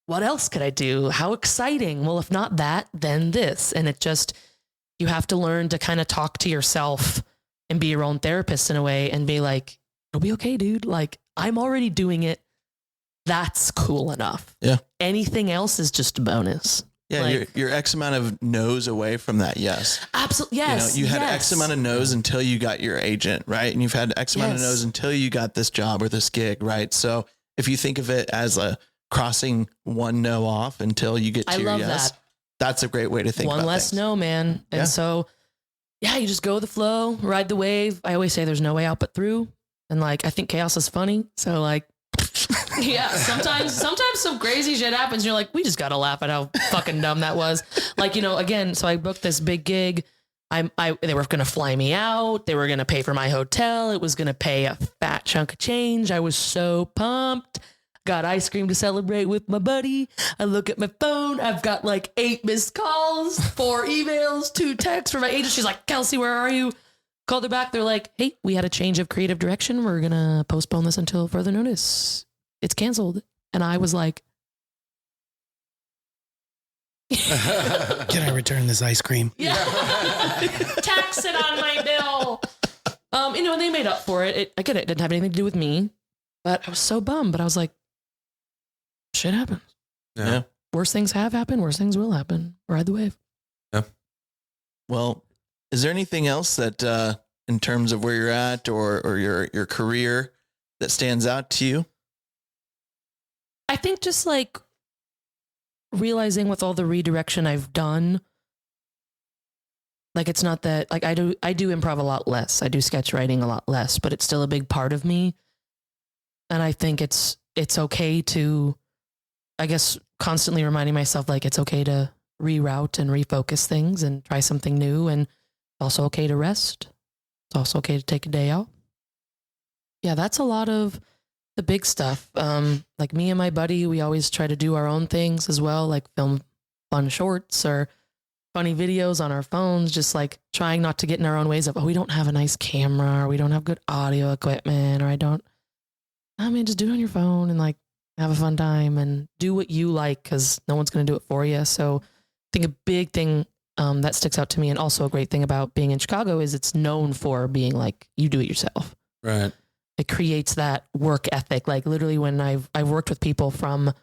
what else could I do? How exciting? Well, if not that, then this. And it just, you have to learn to kind of talk to yourself and be your own therapist in a way and be like, it'll be okay, dude. Like I'm already doing it. That's cool enough. Yeah. Anything else is just a bonus. Yeah, like, you're X amount of no's away from that. Yes. Absolutely. Yes. You know, you had X amount of no's until you got your agent, right? And you've had X amount of no's until you got this job or this gig, right? So if you think of it as a crossing one no off until you get to your yes, that's a great way to think about one less things. No, man. And so, yeah, you just go with the flow, ride the wave. I always say there's no way out but through. And like, I think chaos is funny. So like, yeah, sometimes some crazy shit happens. You're like, we just got to laugh at how fucking dumb that was. Like, you know, again, so I booked this big gig. They were going to fly me out. They were going to pay for my hotel. It was going to pay a fat chunk of change. I was so pumped. got ice cream to celebrate with my buddy. I look at my phone. I've got like 8 missed calls, 4 emails, 2 texts from my agent. She's like, Kelsey, where are you? Called her back. They're like, hey, we had a change of creative direction. We're going to postpone this until further notice. It's canceled. And I was like, Can I return this ice cream? yeah. Tax it on my bill. And they made up for it. I get it. It didn't have anything to do with me, but I was so bummed. But I was like, shit happens. Yeah. Worse things have happened. Worse things will happen. Ride the wave. Yeah. Well, is there anything else that, in terms of where you're at or your career that stands out to you? I think just like realizing with all the redirection I've done, like it's not that like I do improv a lot less. I do sketch writing a lot less, but it's still a big part of me. And I think it's okay to, I guess, constantly reminding myself like it's okay to reroute and refocus things and try something new, and also okay to rest. It's also okay to take a day out. Yeah, that's a lot of the big stuff. Like me and my buddy, we always try to do our own things as well, like film fun shorts or funny videos on our phones, just like trying not to get in our own ways of, oh, we don't have a nice camera or we don't have good audio equipment or just do it on your phone and like have a fun time and do what you like because no one's going to do it for you. So I think a big thing that sticks out to me, and also a great thing about being in Chicago, is it's known for being like, you do it yourself. Right. It creates that work ethic. Like literally when I've worked with people from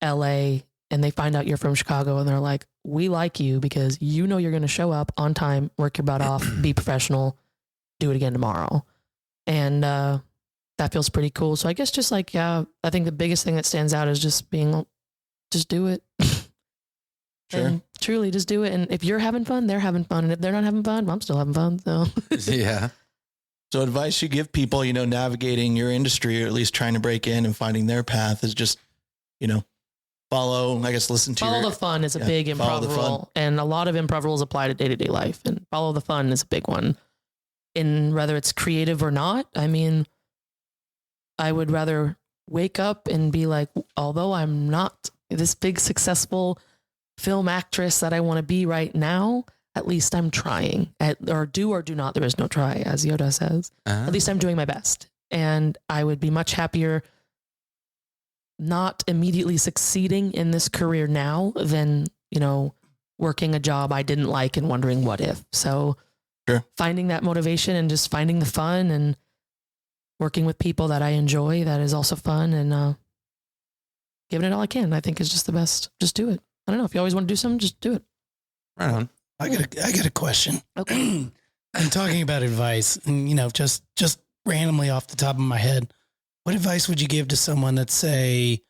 LA and they find out you're from Chicago and they're like, we like you because you know you're going to show up on time, work your butt off, be professional, do it again tomorrow. And that feels pretty cool. So I guess just like, yeah, I think the biggest thing that stands out is just do it. Sure. And truly just do it. And if you're having fun, they're having fun. And if they're not having fun, I'm still having fun. So Yeah. So advice you give people, navigating your industry or at least trying to break in and finding their path is just, listen to follow the fun is a big improv rule. And a lot of improv rules apply to day-to-day life, and follow the fun is a big one. In whether it's creative or not, I mean, I would rather wake up and be like, although I'm not this big successful film actress that I want to be right now, at least I'm trying. Or do or do not, there is no try, as Yoda says. At least I'm doing my best. And I would be much happier not immediately succeeding in this career now than, working a job I didn't like and wondering what if. So sure. Finding that motivation and just finding the fun and working with people that I enjoy, that is also fun, and giving it all I can, I think is just the best. Just do it. I don't know. If you always want to do something, just do it. Right on. I got a question. Okay. I'm talking about advice, and just randomly off the top of my head, what advice would you give to someone that, say,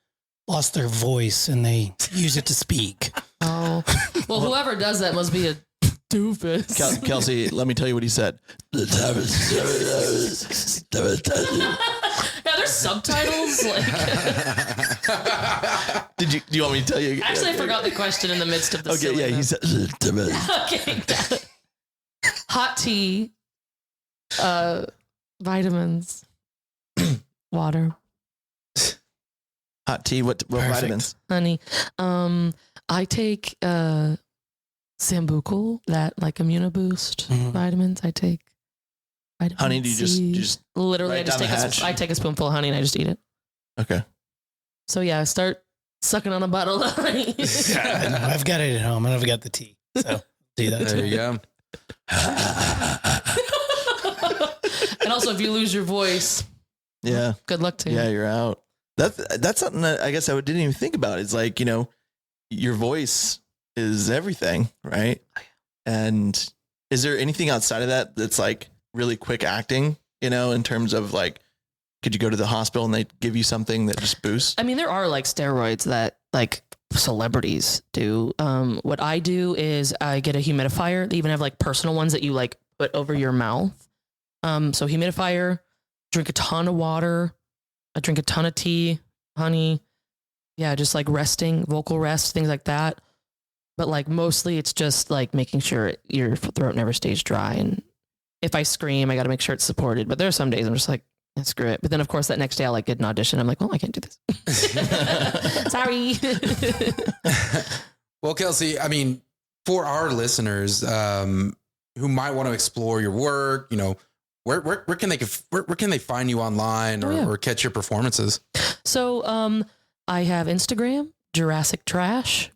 lost their voice and they use it to speak? Oh, well, whoever does that must be a doofus. Kelsey, let me tell you what he said. Yeah, there's subtitles. Do you want me to tell you? Actually, I forgot the question in the midst of the Okay, yeah, he said. okay. Hot tea, vitamins, water, Hot tea. What vitamins? honey. I take Sambucol, that like immunoboost vitamins. I take vitamin Honey, do you C. just literally? right I just down the take hatch? I take a spoonful of honey and I just eat it. Okay. So yeah, I start sucking on a bottle of honey. I know, I've got it at home, and I've got the tea. So do that. There you go. And also, if you lose your voice, Yeah. good luck to you. Yeah, you're out. That's something that I guess I didn't even think about. It's like, your voice is everything, right? And is there anything outside of that that's like really quick acting, in terms of like, could you go to the hospital and they give you something that just boosts? I mean, there are like steroids that like celebrities do. What I do is I get a humidifier. They even have like personal ones that you like put over your mouth. So humidifier, drink a ton of water. I drink a ton of tea, honey. Yeah, just like resting, vocal rest, things like that. But like mostly it's just like making sure your throat never stays dry. And if I scream, I got to make sure it's supported. But there are some days I'm just like, That's great. But then, of course, that next day I'll like get an audition. I'm like, well, I can't do this. Sorry. Well, Kelsey, I mean, for our listeners who might want to explore your work, you know, where can they find you online or catch your performances? So I have Instagram, Jurassic Trash.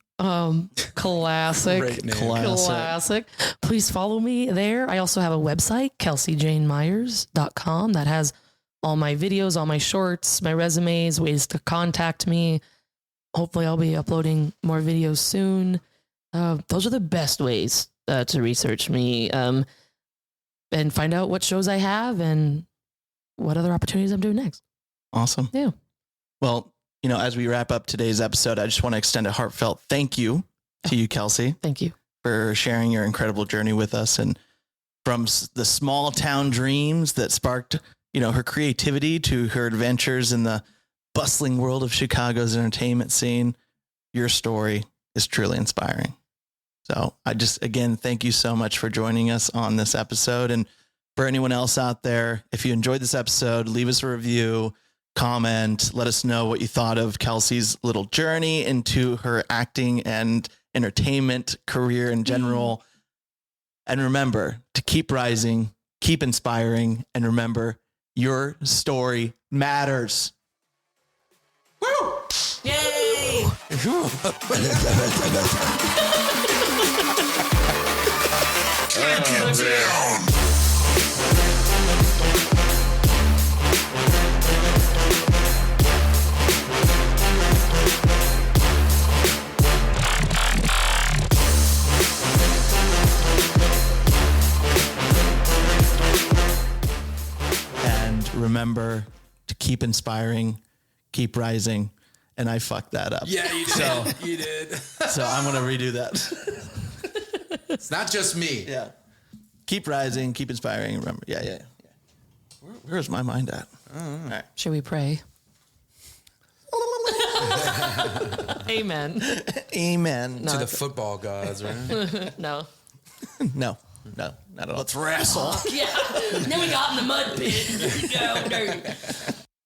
Classic. Classic. Please follow me there. I also have a website, kelseyjanemyers.com, that has all my videos, all my shorts, my resumes, ways to contact me. Hopefully I'll be uploading more videos soon. Those are the best ways to research me and find out what shows I have and what other opportunities I'm doing next. Awesome. Yeah. Well, you know, as we wrap up today's episode, I just want to extend a heartfelt thank you to you, Kelsey. Thank you for sharing your incredible journey with us, and from the small town dreams that sparked, you know, her creativity to her adventures in the bustling world of Chicago's entertainment scene. Your story is truly inspiring. So I just, again, thank you so much for joining us on this episode. And for anyone else out there, if you enjoyed this episode, leave us a review, comment, let us know what you thought of Kelsey's little journey into her acting and entertainment career in general. And remember to keep rising, keep inspiring, and remember, your story matters. Woo! Yay! And remember to keep inspiring, keep rising. And I fucked that up. Yeah, you did. You did. So I'm going to redo that. It's not just me. Yeah. Keep rising, keep inspiring. Remember. Yeah. Where's my mind at? All right. Should we pray? Amen. Amen. To the football gods, right? No. No, not at all. Let's wrestle. Yeah. Then we got in the mud pit. No.